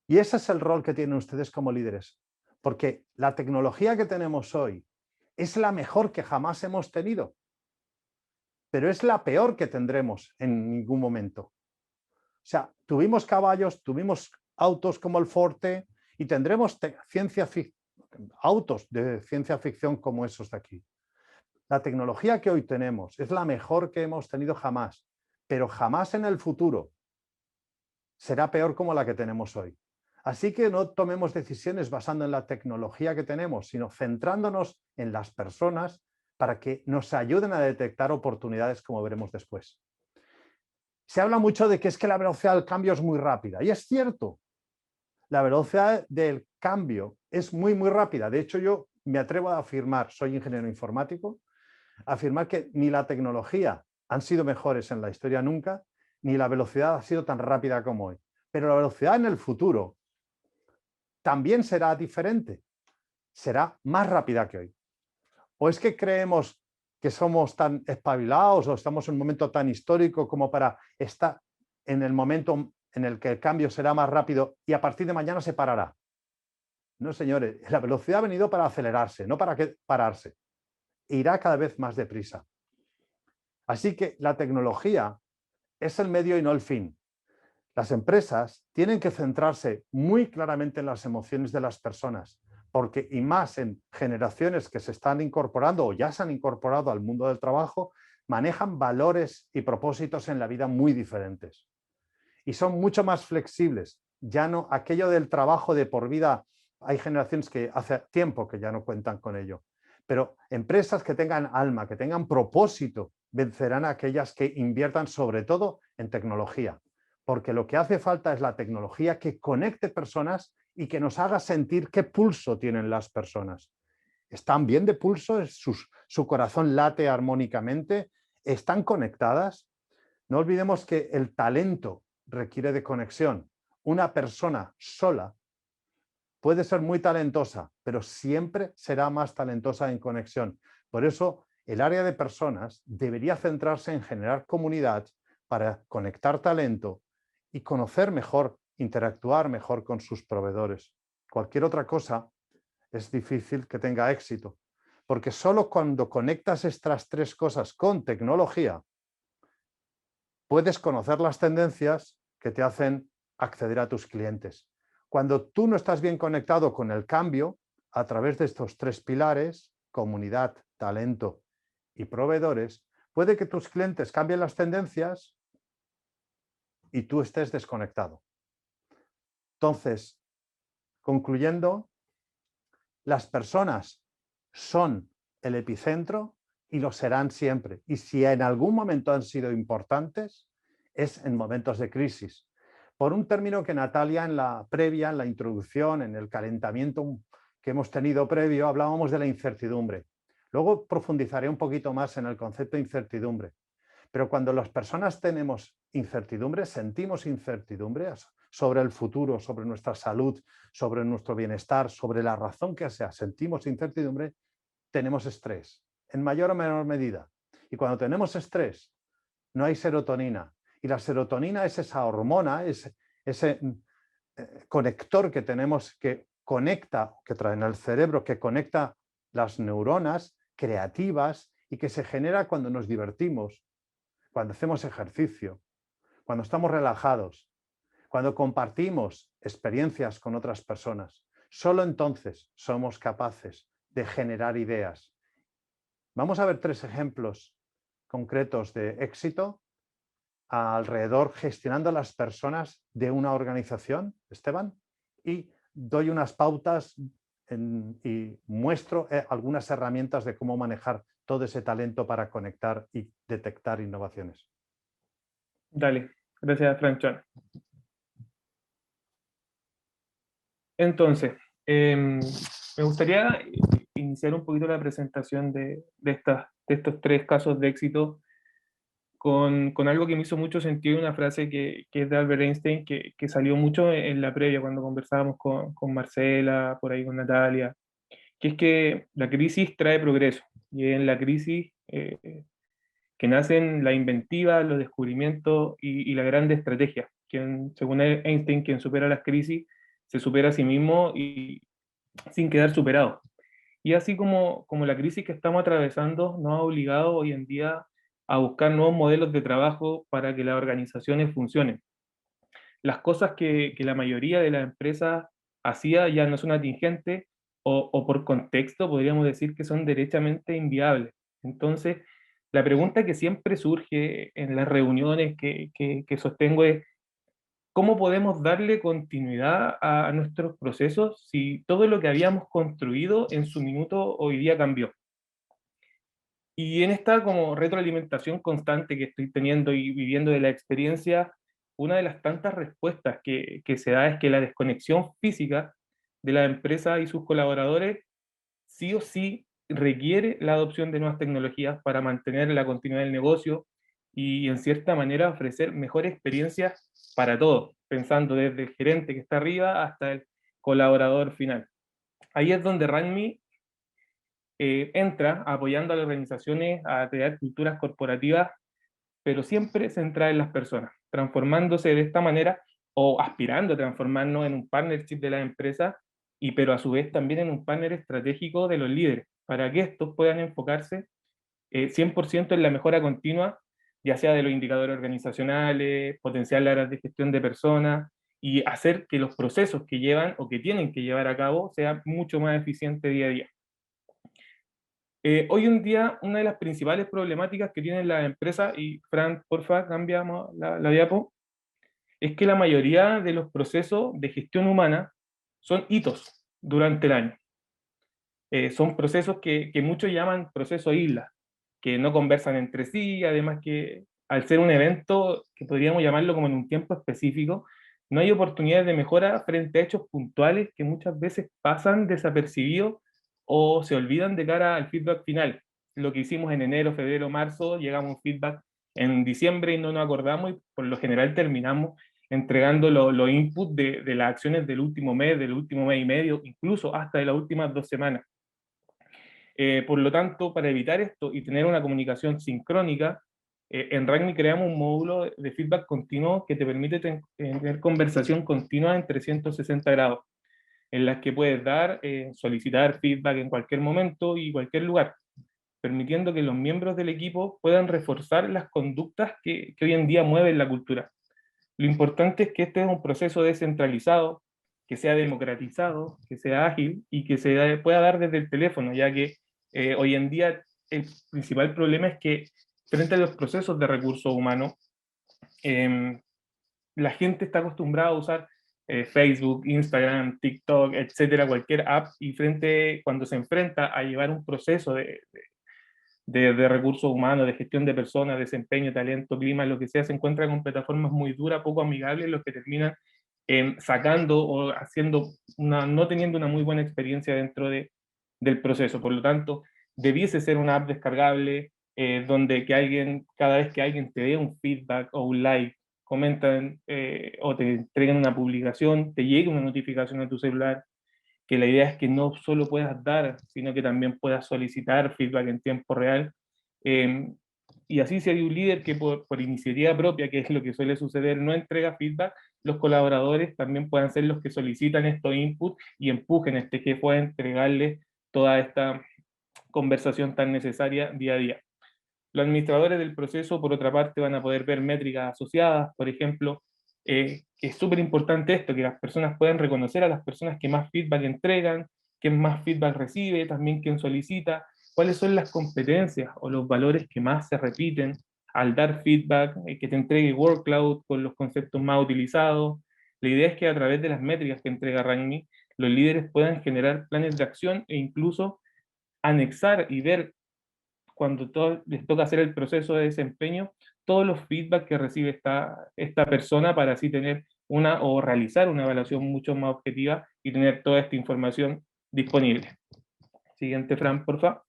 Y ese es el rol que tienen ustedes como líderes. Porque la tecnología que tenemos hoy es la mejor que jamás hemos tenido, pero es la peor que tendremos en ningún momento. O sea, tuvimos caballos, tuvimos autos como el Forte y tendremos autos de ciencia ficción como esos de aquí. La tecnología que hoy tenemos es la mejor que hemos tenido jamás, pero jamás en el futuro será peor como la que tenemos hoy. Así que no tomemos decisiones basando en la tecnología que tenemos, sino centrándonos en las personas para que nos ayuden a detectar oportunidades, como veremos después. Se habla mucho de que es que la velocidad del cambio es muy rápida, y es cierto. La velocidad del cambio es muy, muy rápida. De hecho, yo me atrevo a afirmar, soy ingeniero informático, a afirmar que ni la tecnología han sido mejores en la historia nunca, ni la velocidad ha sido tan rápida como hoy. Pero la velocidad en el futuro también será diferente, será más rápida que hoy. ¿O es que creemos que somos tan espabilados o estamos en un momento tan histórico como para estar en el momento en el que el cambio será más rápido y a partir de mañana se parará? No, señores, la velocidad ha venido para acelerarse, no para pararse. Irá cada vez más deprisa. Así que la tecnología es el medio y no el fin. Las empresas tienen que centrarse muy claramente en las emociones de las personas, porque y más en generaciones que se están incorporando o ya se han incorporado al mundo del trabajo, manejan valores y propósitos en la vida muy diferentes. Y son mucho más flexibles. Ya no, aquello del trabajo de por vida, hay generaciones que hace tiempo que ya no cuentan con ello. Pero empresas que tengan alma, que tengan propósito, vencerán a aquellas que inviertan sobre todo en tecnología. Porque lo que hace falta es la tecnología que conecte personas y que nos haga sentir qué pulso tienen las personas. ¿Están bien de pulso? ¿Su corazón late armónicamente? ¿Están conectadas? No olvidemos que el talento requiere de conexión. Una persona sola puede ser muy talentosa, pero siempre será más talentosa en conexión. Por eso, el área de personas debería centrarse en generar comunidad para conectar talento y conocer mejor, interactuar mejor con sus proveedores. Cualquier otra cosa es difícil que tenga éxito, porque solo cuando conectas estas tres cosas con tecnología, puedes conocer las tendencias que te hacen acceder a tus clientes. Cuando tú no estás bien conectado con el cambio, a través de estos tres pilares, comunidad, talento y proveedores, puede que tus clientes cambien las tendencias y tú estés desconectado. Entonces, concluyendo, las personas son el epicentro y lo serán siempre. Y si en algún momento han sido importantes, es en momentos de crisis. Por un término que Natalia en la previa, en la introducción, en el calentamiento que hemos tenido previo, hablábamos de la incertidumbre. Luego profundizaré un poquito más en el concepto de incertidumbre. Pero cuando las personas tenemos incertidumbre, sentimos incertidumbre sobre el futuro, sobre nuestra salud, sobre nuestro bienestar, sobre la razón que sea, sentimos incertidumbre, tenemos estrés, en mayor o menor medida. Y cuando tenemos estrés, no hay serotonina. Y la serotonina es esa hormona, ese conector que tenemos que conecta, que trae en el cerebro, que conecta las neuronas creativas y que se genera cuando nos divertimos, cuando hacemos ejercicio, cuando estamos relajados, cuando compartimos experiencias con otras personas. Solo entonces somos capaces de generar ideas. Vamos a ver 3 ejemplos concretos de éxito alrededor gestionando las personas de una organización, Esteban, y doy unas pautas y muestro algunas herramientas de cómo manejar todo ese talento para conectar y detectar innovaciones. Dale, gracias, Franchón. Entonces, me gustaría iniciar un poquito la presentación de estos 3 casos de éxito con algo que me hizo mucho sentido, una frase que es de Albert Einstein, que salió mucho en la previa cuando conversábamos con Marcela, por ahí con Natalia, que es que la crisis trae progreso, y en la crisis que nacen la inventiva, los descubrimientos y la grande estrategia. Según Einstein, quien supera las crisis se supera a sí mismo y sin quedar superado. Y así como la crisis que estamos atravesando nos ha obligado hoy en día a buscar nuevos modelos de trabajo para que las organizaciones funcionen. Las cosas que la mayoría de las empresas hacía ya no son atingentes o por contexto podríamos decir que son derechamente inviables. Entonces, la pregunta que siempre surge en las reuniones que sostengo es, ¿cómo podemos darle continuidad a nuestros procesos si todo lo que habíamos construido en su minuto hoy día cambió? Y en esta como retroalimentación constante que estoy teniendo y viviendo de la experiencia, una de las tantas respuestas que se da es que la desconexión física de la empresa y sus colaboradores sí o sí requiere la adopción de nuevas tecnologías para mantener la continuidad del negocio y en cierta manera ofrecer mejores experiencias para todos, pensando desde el gerente que está arriba hasta el colaborador final. Ahí es donde RANMI entra apoyando a las organizaciones a crear culturas corporativas, pero siempre centradas en las personas, transformándose de esta manera o aspirando a transformarnos en un partnership de las empresas, pero a su vez también en un partner estratégico de los líderes, para que estos puedan enfocarse 100% en la mejora continua, ya sea de los indicadores organizacionales, potenciar las áreas de gestión de personas y hacer que los procesos que llevan o que tienen que llevar a cabo sean mucho más eficientes día a día. Hoy en día, una de las principales problemáticas que tienen las empresas, y Fran, porfa, cambiamos la diapo, es que la mayoría de los procesos de gestión humana son hitos durante el año. Son procesos que muchos llaman procesos isla, que no conversan entre sí, además que al ser un evento que podríamos llamarlo como en un tiempo específico, no hay oportunidades de mejora frente a hechos puntuales que muchas veces pasan desapercibidos o se olvidan de cara al feedback final. Lo que hicimos en enero, febrero, marzo, llegamos a un feedback en diciembre y no nos acordamos y por lo general terminamos entregando los inputs de las acciones del último mes y medio, incluso hasta de las últimas 2 semanas. Por lo tanto, para evitar esto y tener una comunicación sincrónica, en RANMI creamos un módulo de feedback continuo que te permite tener conversación continua en 360 grados, en las que puedes dar, solicitar feedback en cualquier momento y cualquier lugar, permitiendo que los miembros del equipo puedan reforzar las conductas que hoy en día mueven la cultura. Lo importante es que este es un proceso descentralizado, que sea democratizado, que sea ágil y que se pueda dar desde el teléfono, ya que hoy en día el principal problema es que frente a los procesos de recursos humanos, la gente está acostumbrada a usar Facebook, Instagram, TikTok, etcétera, cualquier app, y cuando se enfrenta a llevar un proceso de recursos humanos, de gestión de personas, desempeño, talento, clima, lo que sea, se encuentra con plataformas muy duras, poco amigables, los que terminan sacando o no teniendo una muy buena experiencia dentro del proceso. Por lo tanto, debiese ser una app descargable donde cada vez que alguien te dé un feedback o un like, comentan o te entreguen una publicación, te llegue una notificación a tu celular, que la idea es que no solo puedas dar, sino que también puedas solicitar feedback en tiempo real. Y así si hay un líder que por iniciativa propia, que es lo que suele suceder, no entrega feedback, los colaboradores también puedan ser los que solicitan estos inputs y empujen a este jefe a entregarle toda esta conversación tan necesaria día a día. Los administradores del proceso, por otra parte, van a poder ver métricas asociadas, por ejemplo, es súper importante esto, que las personas puedan reconocer a las personas que más feedback entregan, quién más feedback recibe, también quién solicita, cuáles son las competencias o los valores que más se repiten al dar feedback, que te entregue workload con los conceptos más utilizados. La idea es que a través de las métricas que entrega RANMI, los líderes puedan generar planes de acción e incluso anexar y ver cuando les toca hacer el proceso de desempeño, todos los feedback que recibe esta persona para así tener o realizar una evaluación mucho más objetiva y tener toda esta información disponible. Siguiente, Fran, por favor.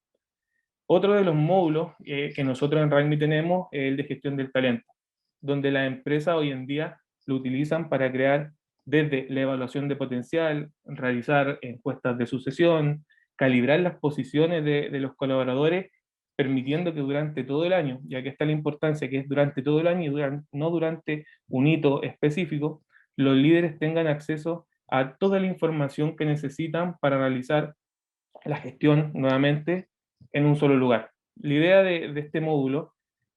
Otro de los módulos que nosotros en RACMI tenemos es el de gestión del talento, donde las empresas hoy en día lo utilizan para crear desde la evaluación de potencial, realizar encuestas de sucesión, calibrar las posiciones de los colaboradores, permitiendo que durante todo el año, ya que está la importancia que es durante todo el año y no durante un hito específico, los líderes tengan acceso a toda la información que necesitan para realizar la gestión nuevamente en un solo lugar. La idea de este módulo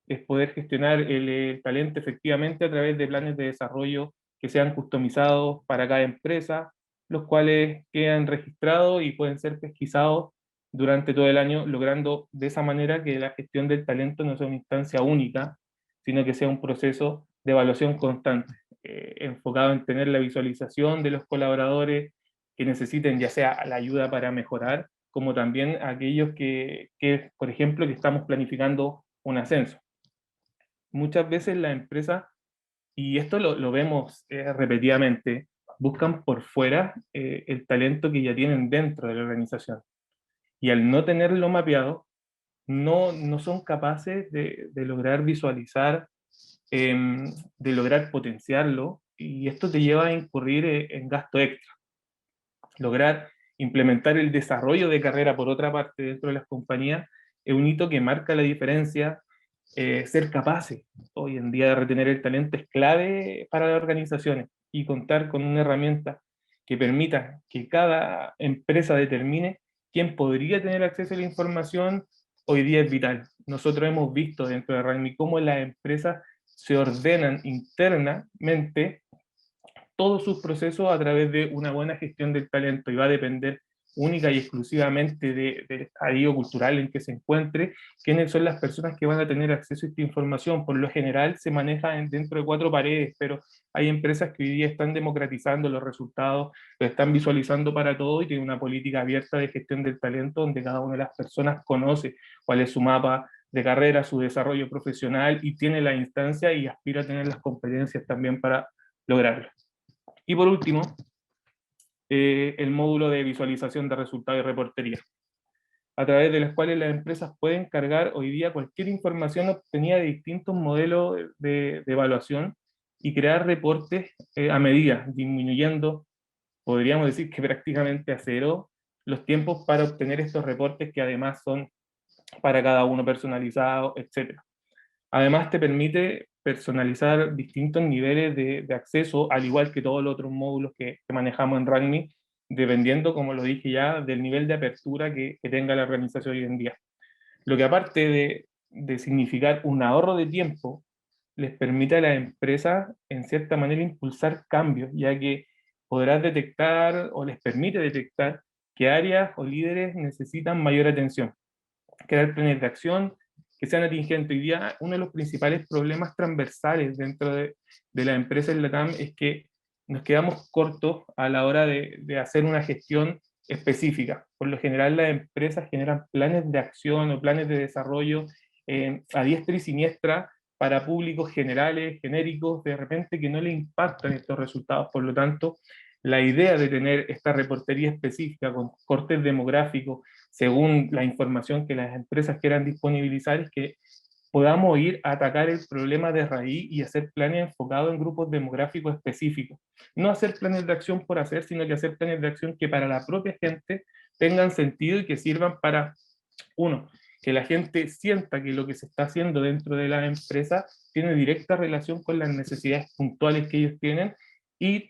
es poder gestionar el talento efectivamente a través de planes de desarrollo que sean customizados para cada empresa, los cuales quedan registrados y pueden ser pesquisados durante todo el año, logrando de esa manera que la gestión del talento no sea una instancia única, sino que sea un proceso de evaluación constante, enfocado en tener la visualización de los colaboradores que necesiten ya sea la ayuda para mejorar, como también aquellos por ejemplo, que estamos planificando un ascenso. Muchas veces la empresa, y esto lo vemos repetidamente, buscan por fuera el talento que ya tienen dentro de la organización. Y al no tenerlo mapeado, no son capaces de lograr visualizar, de lograr potenciarlo, y esto te lleva a incurrir en gasto extra. Lograr implementar el desarrollo de carrera, por otra parte, dentro de las compañías, es un hito que marca la diferencia. Ser capaces hoy en día de retener el talento es clave para las organizaciones, y contar con una herramienta que permita que cada empresa determine quién podría tener acceso a la información hoy día es vital. Nosotros hemos visto dentro de RACMI cómo las empresas se ordenan internamente todos sus procesos a través de una buena gestión del talento, y va a depender única y exclusivamente del estadio cultural en que se encuentre, quiénes son las personas que van a tener acceso a esta información. Por lo general se maneja dentro de 4 paredes, pero hay empresas que hoy día están democratizando los resultados, lo están visualizando para todo y tienen una política abierta de gestión del talento donde cada una de las personas conoce cuál es su mapa de carrera, su desarrollo profesional, y tiene la instancia y aspira a tener las competencias también para lograrlo. Y por último, el módulo de visualización de resultados y reportería, a través de las cuales las empresas pueden cargar hoy día cualquier información obtenida de distintos modelos de evaluación y crear reportes a medida, disminuyendo, podríamos decir que prácticamente a cero, los tiempos para obtener estos reportes, que además son para cada uno personalizados, etc. Además, te permite personalizar distintos niveles de acceso, al igual que todos los otros módulos que manejamos en RACMI, dependiendo, como lo dije ya, del nivel de apertura que tenga la organización hoy en día. Lo que, aparte de significar un ahorro de tiempo, les permite a la empresa, en cierta manera, impulsar cambios, ya que podrás detectar o les permite detectar qué áreas o líderes necesitan mayor atención, crear planes de acción que sean atingentes. Hoy día uno de los principales problemas transversales dentro de la empresa en LATAM es que nos quedamos cortos a la hora de hacer una gestión específica. Por lo general las empresas generan planes de acción o planes de desarrollo a diestra y siniestra para públicos generales, genéricos, de repente que no le impactan estos resultados. Por lo tanto, la idea de tener esta reportería específica con cortes demográficos, según la información que las empresas quieran disponibilizar, es que podamos ir a atacar el problema de raíz y hacer planes enfocados en grupos demográficos específicos. No hacer planes de acción por hacer, sino que hacer planes de acción que para la propia gente tengan sentido y que sirvan para, uno, que la gente sienta que lo que se está haciendo dentro de la empresa tiene directa relación con las necesidades puntuales que ellos tienen, y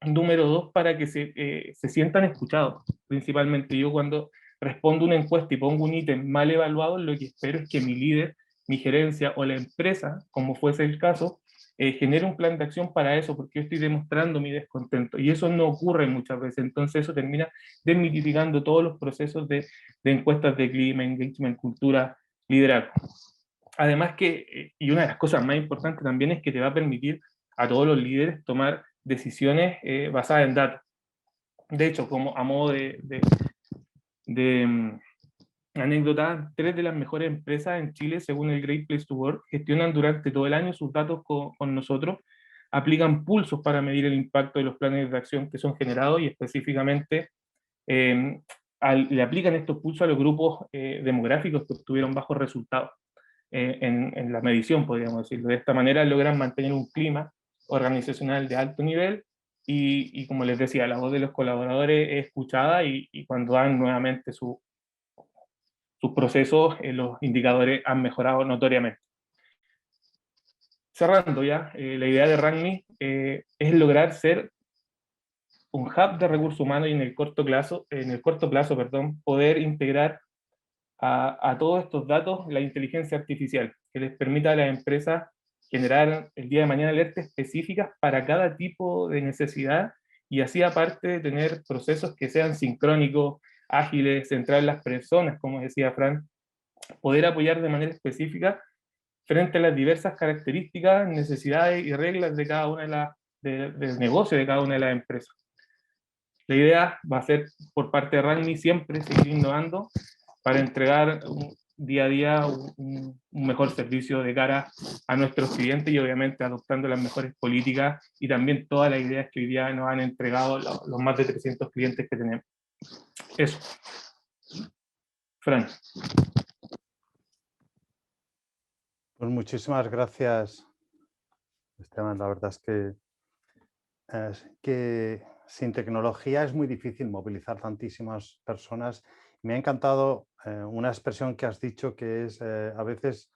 número 2, para que se sientan escuchados. Principalmente yo, cuando respondo una encuesta y pongo un ítem mal evaluado, lo que espero es que mi líder, mi gerencia o la empresa, como fuese el caso, genere un plan de acción para eso, porque yo estoy demostrando mi descontento, y eso no ocurre muchas veces. Entonces eso termina desmitificando todos los procesos de encuestas de clima, engagement, cultura, liderazgo. Además que, y una de las cosas más importantes también, es que te va a permitir a todos los líderes tomar decisiones basadas en datos. De hecho, como a modo de anécdota, 3 de las mejores empresas en Chile, según el Great Place to Work, gestionan durante todo el año sus datos con nosotros, aplican pulsos para medir el impacto de los planes de acción que son generados, y específicamente le aplican estos pulsos a los grupos demográficos que obtuvieron bajos resultados en la medición, podríamos decirlo. De esta manera logran mantener un clima organizacional de alto nivel y como les decía, la voz de los colaboradores es escuchada y cuando dan nuevamente sus procesos, los indicadores han mejorado notoriamente. Cerrando ya, la idea de RANMI es lograr ser un hub de recursos humanos y en el corto plazo, poder integrar a todos estos datos la inteligencia artificial, que les permita a las empresas generar el día de mañana alertas específicas para cada tipo de necesidad y así aparte de tener procesos que sean sincrónicos, ágiles, centrar en las personas, como decía Fran, poder apoyar de manera específica frente a las diversas características, necesidades y reglas de cada una de las del negocio de cada una de las empresas. La idea va a ser por parte de RANMI siempre seguir innovando para entregar día a día un mejor servicio de cara a nuestros clientes y obviamente adoptando las mejores políticas y también todas las ideas que hoy día nos han entregado los más de 300 clientes que tenemos. Eso. Fran. Pues muchísimas gracias, Esteban. La verdad es que sin tecnología es muy difícil movilizar tantísimas personas. Me ha encantado una expresión que has dicho que es a veces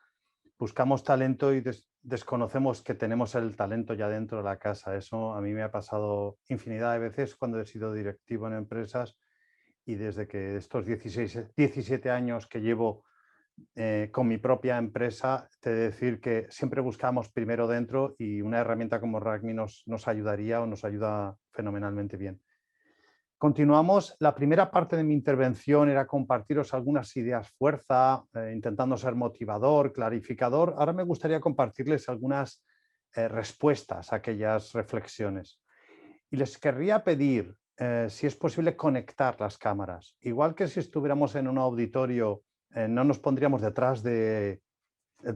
buscamos talento y desconocemos que tenemos el talento ya dentro de la casa. Eso a mí me ha pasado infinidad de veces cuando he sido directivo en empresas y desde que estos 17 años que llevo con mi propia empresa, te he de decir que siempre buscamos primero dentro y una herramienta como RANMI nos ayudaría o nos ayuda fenomenalmente bien. Continuamos. La primera parte de mi intervención era compartiros algunas ideas fuerza, intentando ser motivador, clarificador. Ahora me gustaría compartirles algunas respuestas a aquellas reflexiones. Y les querría pedir, si es posible, conectar las cámaras. Igual que si estuviéramos en un auditorio, no nos pondríamos detrás del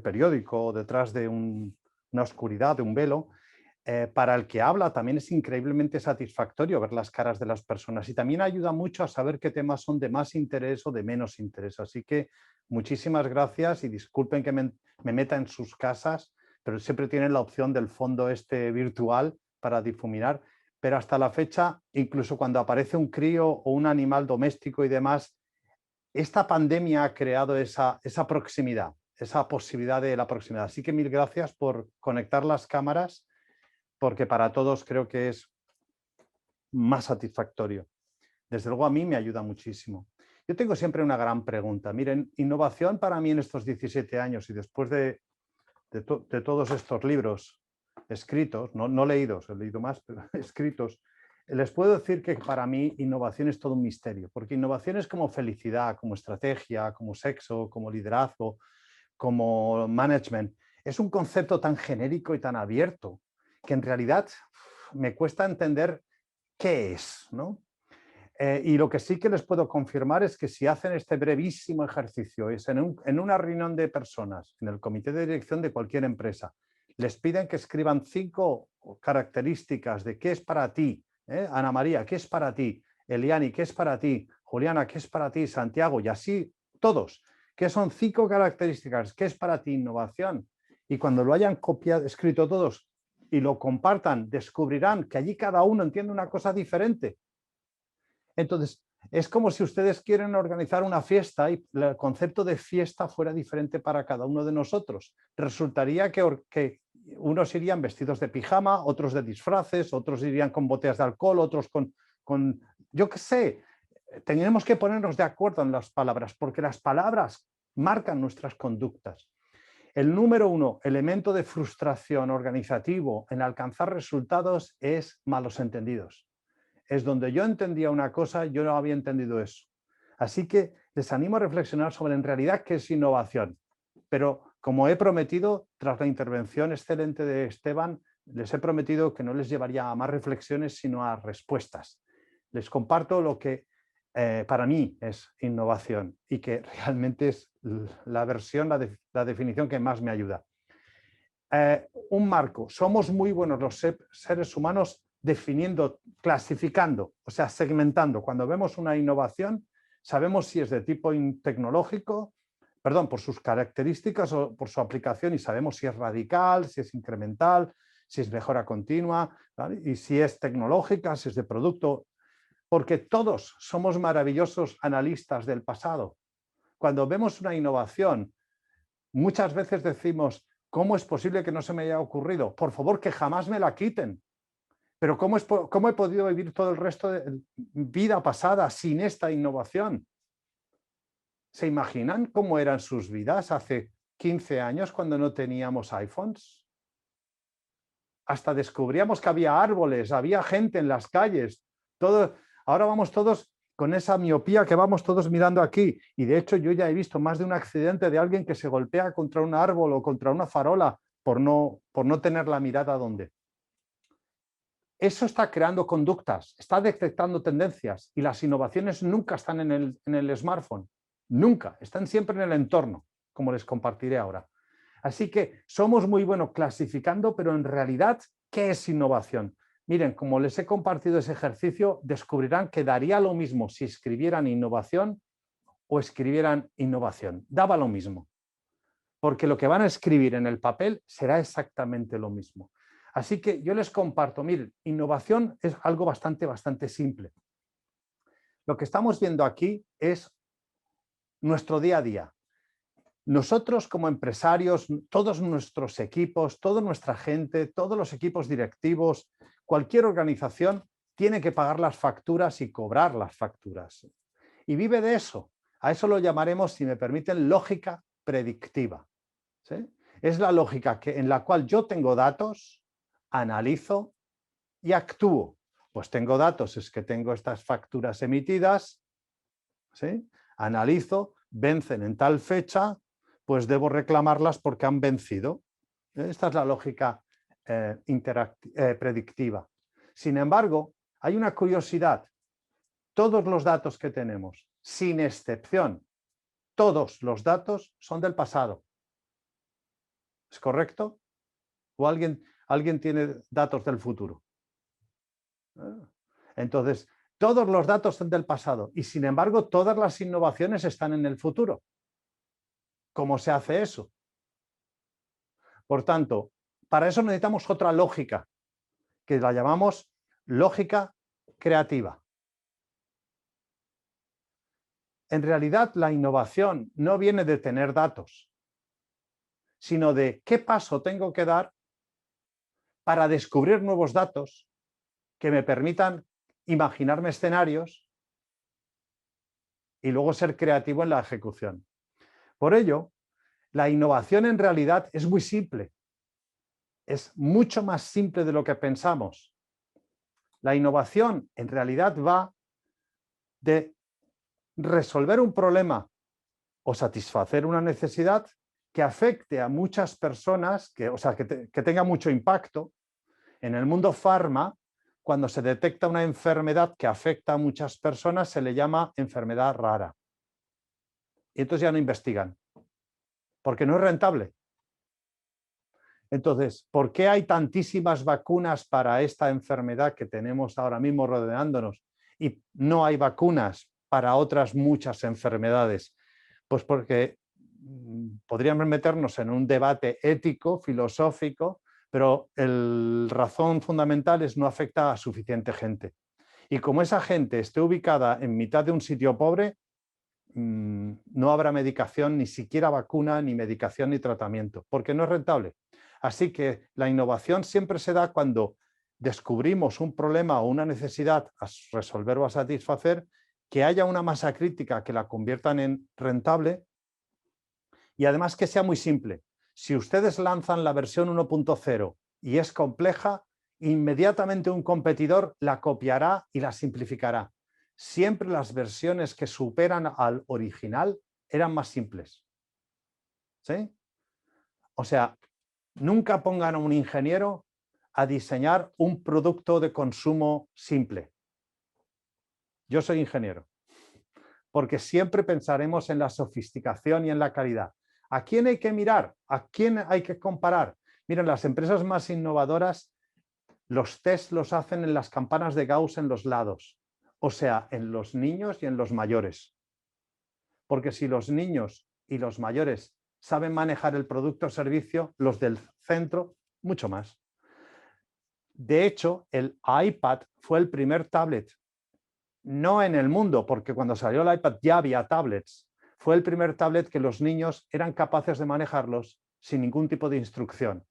periódico, detrás de una oscuridad, de un velo. Para el que habla también es increíblemente satisfactorio ver las caras de las personas y también ayuda mucho a saber qué temas son de más interés o de menos interés. Así que muchísimas gracias y disculpen que me meta en sus casas, pero siempre tienen la opción del fondo virtual para difuminar. Pero hasta la fecha, incluso cuando aparece un crío o un animal doméstico y demás, esta pandemia ha creado esa proximidad, esa posibilidad de la proximidad. Así que mil gracias por conectar las cámaras, porque para todos creo que es más satisfactorio. Desde luego a mí me ayuda muchísimo. Yo tengo siempre una gran pregunta. Miren, innovación para mí en estos 17 años y después de todos estos libros escritos, no leídos, he leído más, pero escritos, les puedo decir que para mí innovación es todo un misterio, porque innovación es como felicidad, como estrategia, como sexo, como liderazgo, como management. Es un concepto tan genérico y tan abierto que en realidad me cuesta entender qué es, ¿no? Y lo que sí que les puedo confirmar es que si hacen este brevísimo ejercicio, es en una reunión de personas, en el comité de dirección de cualquier empresa, les piden que escriban 5 características de qué es para ti, Ana María, ¿qué es para ti? Eliani, ¿qué es para ti? Juliana, ¿qué es para ti? Santiago, y así todos. ¿Qué son 5 características? ¿Qué es para ti innovación? Y cuando lo hayan copiado, escrito todos y lo compartan, descubrirán que allí cada uno entiende una cosa diferente. Entonces, es como si ustedes quieren organizar una fiesta y el concepto de fiesta fuera diferente para cada uno de nosotros. Resultaría que unos irían vestidos de pijama, otros de disfraces, otros irían con botellas de alcohol, otros con yo qué sé. Tenemos que ponernos de acuerdo en las palabras, porque las palabras marcan nuestras conductas. El número 1 elemento de frustración organizativo en alcanzar resultados es malos entendidos. Es donde yo entendía una cosa, yo no había entendido eso. Así que les animo a reflexionar sobre en realidad qué es innovación. Pero como he prometido, tras la intervención excelente de Esteban, les he prometido que no les llevaría a más reflexiones, sino a respuestas. Les comparto lo que para mí es innovación y que realmente es la definición que más me ayuda. Un marco. Somos muy buenos los seres humanos definiendo, clasificando, o sea, segmentando. Cuando vemos una innovación, sabemos si es de tipo tecnológico, perdón, por sus características o por su aplicación, y sabemos si es radical, si es incremental, si es mejora continua, ¿vale? Y si es tecnológica, si es de producto, porque todos somos maravillosos analistas del pasado. Cuando vemos una innovación, muchas veces decimos, ¿cómo es posible que no se me haya ocurrido? Por favor, que jamás me la quiten. Pero ¿cómo he podido vivir todo el resto de vida pasada sin esta innovación? ¿Se imaginan cómo eran sus vidas hace 15 años cuando no teníamos iPhones? Hasta descubríamos que había árboles, había gente en las calles. Ahora vamos todos con esa miopía que vamos todos mirando aquí. Y de hecho yo ya he visto más de un accidente de alguien que se golpea contra un árbol o contra una farola por no tener la mirada donde. Eso está creando conductas, está detectando tendencias, y las innovaciones nunca están en el smartphone. Nunca, están siempre en el entorno, como les compartiré ahora. Así que somos muy buenos clasificando, pero en realidad, ¿qué es innovación? Miren, como les he compartido ese ejercicio, descubrirán que daría lo mismo si escribieran innovación o escribieran innovación. Daba lo mismo, porque lo que van a escribir en el papel será exactamente lo mismo. Así que yo les comparto, miren, innovación es algo bastante simple. Lo que estamos viendo aquí es nuestro día a día. Nosotros como empresarios, todos nuestros equipos, toda nuestra gente, todos los equipos directivos, cualquier organización tiene que pagar las facturas y cobrar las facturas. Y vive de eso. A eso lo llamaremos, si me permiten, lógica predictiva. ¿Sí? Es la lógica en la cual yo tengo datos, analizo y actúo. Pues tengo datos, es que tengo estas facturas emitidas, ¿sí? Analizo, vencen en tal fecha, pues debo reclamarlas porque han vencido. Esta es la lógica predictiva. Sin embargo, hay una curiosidad. Todos los datos que tenemos, sin excepción, todos los datos son del pasado. ¿Es correcto? ¿O alguien tiene datos del futuro? Entonces, todos los datos son del pasado y, sin embargo, todas las innovaciones están en el futuro. ¿Cómo se hace eso? Por tanto, para eso necesitamos otra lógica, que la llamamos lógica creativa. En realidad, la innovación no viene de tener datos, sino de qué paso tengo que dar para descubrir nuevos datos que me permitan imaginarme escenarios y luego ser creativo en la ejecución. Por ello, la innovación en realidad es muy simple. Es mucho más simple de lo que pensamos. La innovación en realidad va de resolver un problema o satisfacer una necesidad que afecte a muchas personas, que tenga mucho impacto. En el mundo farma, cuando se detecta una enfermedad que afecta a muchas personas, se le llama enfermedad rara. Y entonces ya no investigan, porque no es rentable. Entonces, ¿por qué hay tantísimas vacunas para esta enfermedad que tenemos ahora mismo rodeándonos y no hay vacunas para otras muchas enfermedades? Pues porque podríamos meternos en un debate ético, filosófico, pero la razón fundamental es no afecta a suficiente gente. Y como esa gente esté ubicada en mitad de un sitio pobre, no habrá medicación, ni siquiera vacuna, ni medicación, ni tratamiento, porque no es rentable. Así que la innovación siempre se da cuando descubrimos un problema o una necesidad a resolver o a satisfacer, que haya una masa crítica que la conviertan en rentable y además que sea muy simple. Si ustedes lanzan la versión 1.0 y es compleja, inmediatamente un competidor la copiará y la simplificará. Siempre las versiones que superan al original eran más simples. ¿Sí? O sea, nunca pongan a un ingeniero a diseñar un producto de consumo simple. Yo soy ingeniero, porque siempre pensaremos en la sofisticación y en la calidad. ¿A quién hay que mirar? ¿A quién hay que comparar? Miren, las empresas más innovadoras, los test los hacen en las campanas de Gauss en los lados, o sea, en los niños y en los mayores. porque si los niños y los mayores saben manejar el producto o servicio, los del centro, mucho más. De hecho, el iPad fue el primer tablet, no en el mundo, porque cuando salió el iPad ya había tablets. Fue el primer tablet que los niños eran capaces de manejarlos sin ningún tipo de instrucción.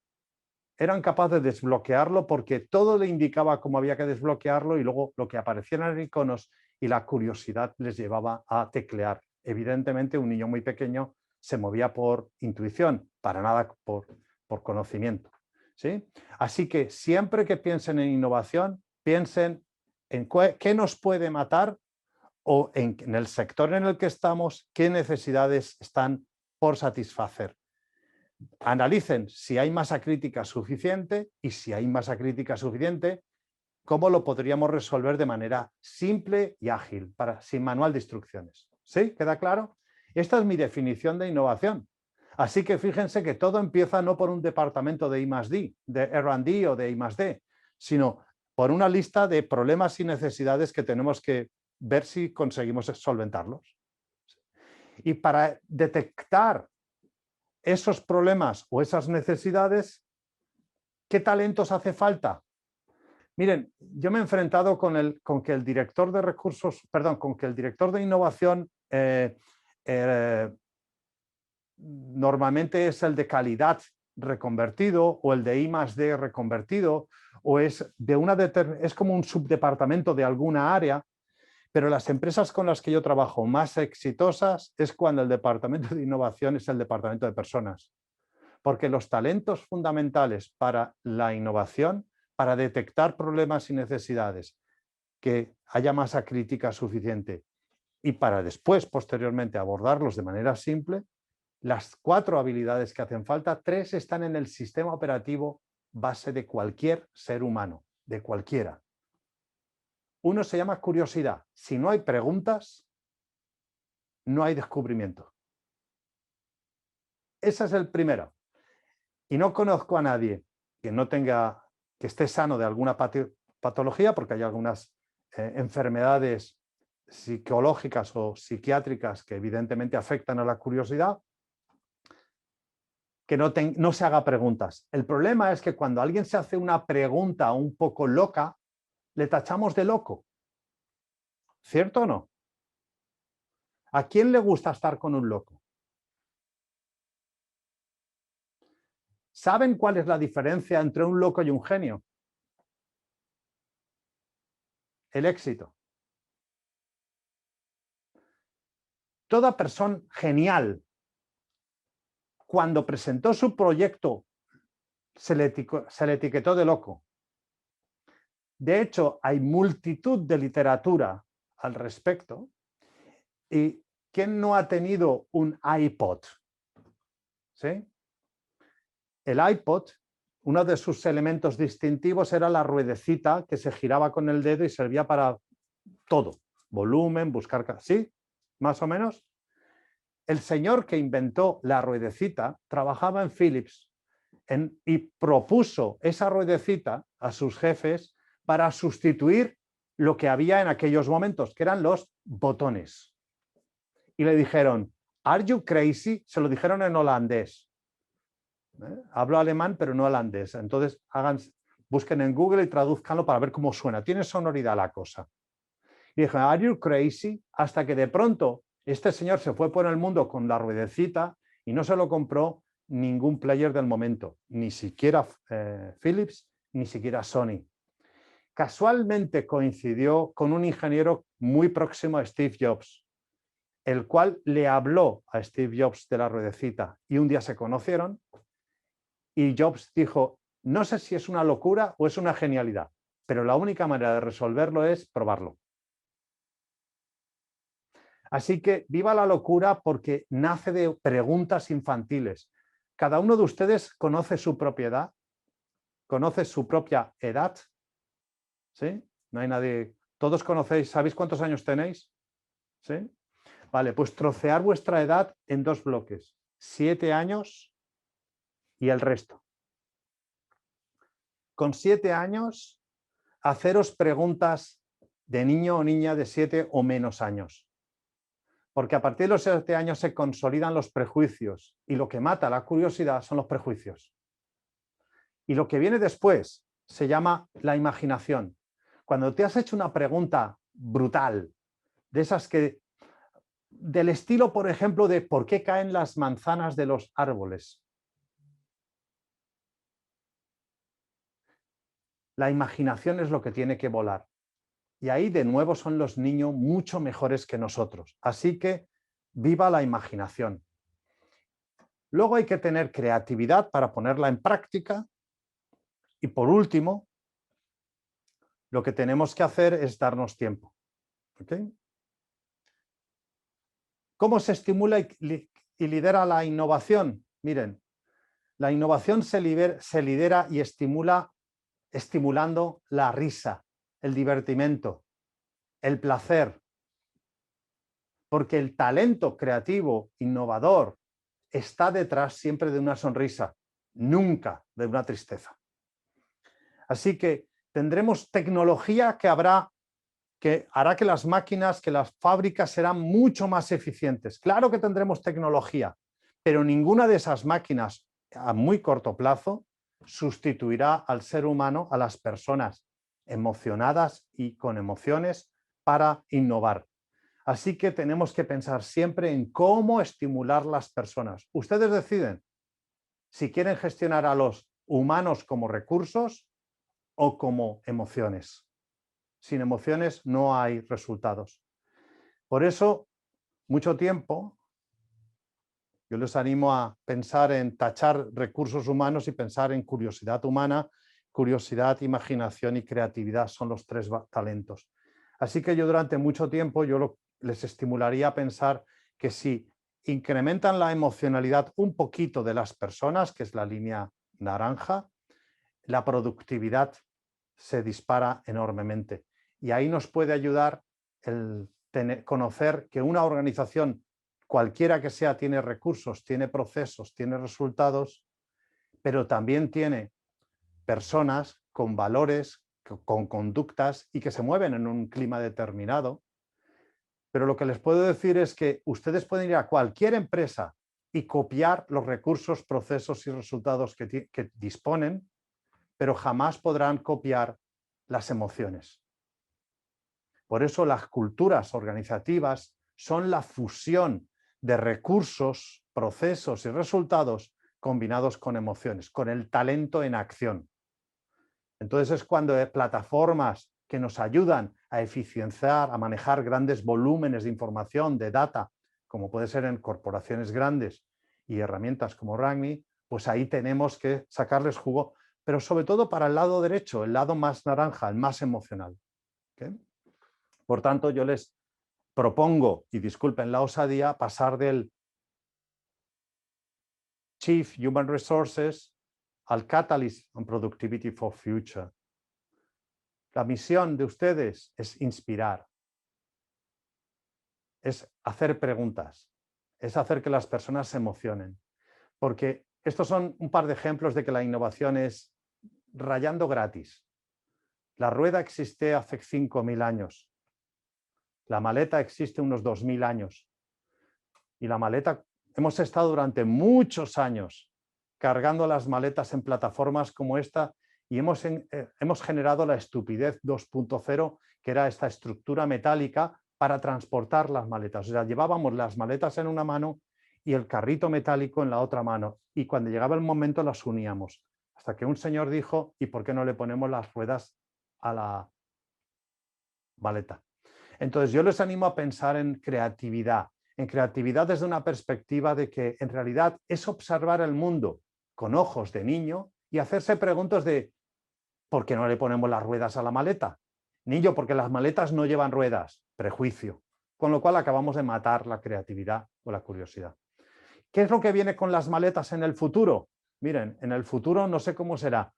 Eran capaces de desbloquearlo porque todo le indicaba cómo había que desbloquearlo y luego lo que aparecían en iconos y la curiosidad les llevaba a teclear. Evidentemente, un niño muy pequeño se movía por intuición, para nada por conocimiento. ¿Sí? Así que siempre que piensen en innovación, piensen en qué nos puede matar o en el sector en el que estamos, qué necesidades están por satisfacer. Analicen si hay masa crítica suficiente y si hay masa crítica suficiente, cómo lo podríamos resolver de manera simple y ágil, sin manual de instrucciones. ¿Sí? ¿Queda claro? Esta es mi definición de innovación. Así que fíjense que todo empieza no por un departamento de I+D, de R&D o de I+D, sino por una lista de problemas y necesidades que tenemos que ver si conseguimos solventarlos. Y para detectar esos problemas o esas necesidades, ¿qué talentos hace falta? Miren, yo me he enfrentado con que el director de recursos, perdón, con que el director de innovación normalmente es el de calidad reconvertido o el de I+D reconvertido o es como un subdepartamento de alguna área, pero las empresas con las que yo trabajo más exitosas es cuando el departamento de innovación es el departamento de personas, porque los talentos fundamentales para la innovación, para detectar problemas y necesidades, que haya masa crítica suficiente y para después, posteriormente, abordarlos de manera simple, las 4 habilidades que hacen falta, 3 están en el sistema operativo base de cualquier ser humano, de cualquiera. Uno se llama curiosidad. Si no hay preguntas, no hay descubrimiento. Ese es el primero. Y no conozco a nadie que esté sano de alguna patología, porque hay algunas enfermedades psicológicas o psiquiátricas que evidentemente afectan a la curiosidad, que no se haga preguntas. El problema es que cuando alguien se hace una pregunta un poco loca, le tachamos de loco. ¿Cierto o no? ¿A quién le gusta estar con un loco? ¿Saben cuál es la diferencia entre un loco y un genio? El éxito. Toda persona genial, cuando presentó su proyecto, se le etiquetó de loco. De hecho, hay multitud de literatura al respecto. ¿Y quién no ha tenido un iPod? ¿Sí? El iPod, uno de sus elementos distintivos era la ruedecita que se giraba con el dedo y servía para todo. Volumen, buscar... ¿Sí? Más o menos. El señor que inventó la ruedecita trabajaba en Philips y propuso esa ruedecita a sus jefes para sustituir lo que había en aquellos momentos, que eran los botones. Y le dijeron, ¿Are you crazy? Se lo dijeron en holandés. Hablo alemán, pero no holandés. Entonces, busquen en Google y tradúzcanlo para ver cómo suena. Tiene sonoridad la cosa. Y dijeron, ¿Are you crazy? Hasta que de pronto este señor se fue por el mundo con la ruedecita y no se lo compró ningún player del momento, ni siquiera Philips, ni siquiera Sony. Casualmente coincidió con un ingeniero muy próximo a Steve Jobs, el cual le habló a Steve Jobs de la ruedecita y un día se conocieron y Jobs dijo, no sé si es una locura o es una genialidad, pero la única manera de resolverlo es probarlo. Así que viva la locura porque nace de preguntas infantiles. Cada uno de ustedes conoce su propiedad, conoce su propia edad. ¿Sí? No hay nadie... ¿Todos conocéis? ¿Sabéis cuántos años tenéis? ¿Sí? Vale, pues trocear vuestra edad en 2 bloques. 7 años y el resto. Con 7 años, haceros preguntas de niño o niña de 7 o menos años. Porque a partir de los 7 años se consolidan los prejuicios y lo que mata la curiosidad son los prejuicios. Y lo que viene después se llama la imaginación. Cuando te has hecho una pregunta brutal, de esas que, del estilo, por ejemplo, de ¿por qué caen las manzanas de los árboles? La imaginación es lo que tiene que volar. Y ahí de nuevo son los niños mucho mejores que nosotros. Así que viva la imaginación. Luego hay que tener creatividad para ponerla en práctica. Y por último, lo que tenemos que hacer es darnos tiempo. ¿Okay? ¿Cómo se estimula y lidera la innovación? Miren, la innovación se lidera y estimula estimulando la risa, el divertimento, el placer. Porque el talento creativo, innovador, está detrás siempre de una sonrisa, nunca de una tristeza. Así que tendremos tecnología que hará que las máquinas, que las fábricas serán mucho más eficientes. Claro que tendremos tecnología, pero ninguna de esas máquinas a muy corto plazo sustituirá al ser humano, a las personas emocionadas y con emociones para innovar. Así que tenemos que pensar siempre en cómo estimular las personas. Ustedes deciden si quieren gestionar a los humanos como recursos o como emociones. Sin emociones no hay resultados. Por eso, mucho tiempo, yo les animo a pensar en tachar recursos humanos y pensar en curiosidad humana. Curiosidad, imaginación y creatividad son los 3 talentos. Así que yo durante mucho tiempo les estimularía a pensar que si incrementan la emocionalidad un poquito de las personas, que es la línea naranja, la productividad se dispara enormemente. Y ahí nos puede ayudar el conocer que una organización, cualquiera que sea, tiene recursos, tiene procesos, tiene resultados, pero también tiene personas con valores, con conductas y que se mueven en un clima determinado. Pero lo que les puedo decir es que ustedes pueden ir a cualquier empresa y copiar los recursos, procesos y resultados que disponen, pero jamás podrán copiar las emociones. Por eso las culturas organizativas son la fusión de recursos, procesos y resultados combinados con emociones, con el talento en acción. Entonces es cuando hay plataformas que nos ayudan a eficienciar, a manejar grandes volúmenes de información, de data, como puede ser en corporaciones grandes y herramientas como Ragni, pues ahí tenemos que sacarles jugo, pero sobre todo para el lado derecho, el lado más naranja, el más emocional. ¿Okay? Por tanto, yo les propongo, y disculpen la osadía, pasar del Chief Human Resources al Catalyst on Productivity for Future. La misión de ustedes es inspirar, es hacer preguntas, es hacer que las personas se emocionen, porque estos son un par de ejemplos de que la innovación es rayando gratis. La rueda existe hace 5.000 años. La maleta existe unos 2.000 años. Y la maleta, hemos estado durante muchos años cargando las maletas en plataformas como esta y hemos generado la estupidez 2.0, que era esta estructura metálica para transportar las maletas. O sea, llevábamos las maletas en una mano y el carrito metálico en la otra mano. Y cuando llegaba el momento las uníamos. Hasta que un señor dijo, ¿y por qué no le ponemos las ruedas a la maleta? Entonces yo les animo a pensar en creatividad desde una perspectiva de que en realidad es observar el mundo con ojos de niño y hacerse preguntas de ¿por qué no le ponemos las ruedas a la maleta? Niño, porque las maletas no llevan ruedas, prejuicio, con lo cual acabamos de matar la creatividad o la curiosidad. ¿Qué es lo que viene con las maletas en el futuro? Miren, en el futuro no sé cómo será,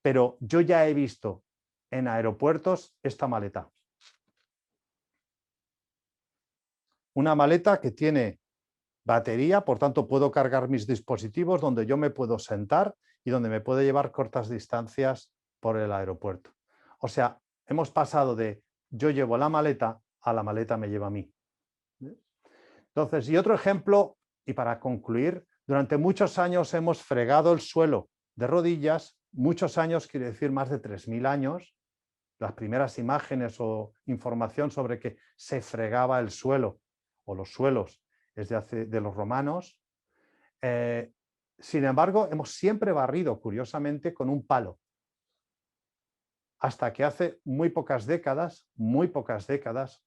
pero yo ya he visto en aeropuertos esta maleta. Una maleta que tiene batería, por tanto puedo cargar mis dispositivos, donde yo me puedo sentar y donde me puede llevar cortas distancias por el aeropuerto. O sea, hemos pasado de yo llevo la maleta a la maleta me lleva a mí. Entonces, y otro ejemplo, y para concluir, durante muchos años hemos fregado el suelo de rodillas, muchos años quiere decir más de 3000 años, las primeras imágenes o información sobre que se fregaba el suelo o los suelos es de los romanos. Sin embargo, hemos siempre barrido, curiosamente, con un palo. Hasta que hace muy pocas décadas,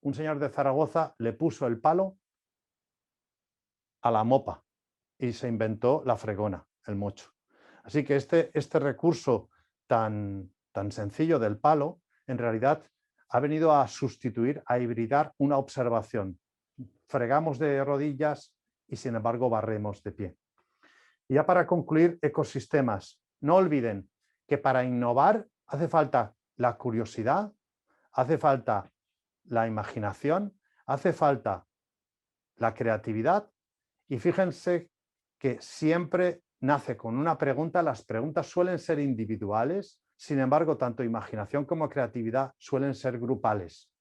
un señor de Zaragoza le puso el palo a la mopa y se inventó la fregona, el mocho. Así que este recurso tan sencillo del palo, en realidad ha venido a sustituir, a hibridar una observación. Fregamos de rodillas y sin embargo barremos de pie. Y ya para concluir, ecosistemas. No olviden que para innovar hace falta la curiosidad, hace falta la imaginación, hace falta la creatividad y fíjense que siempre nace con una pregunta, las preguntas suelen ser individuales, sin embargo, tanto imaginación como creatividad suelen ser grupales.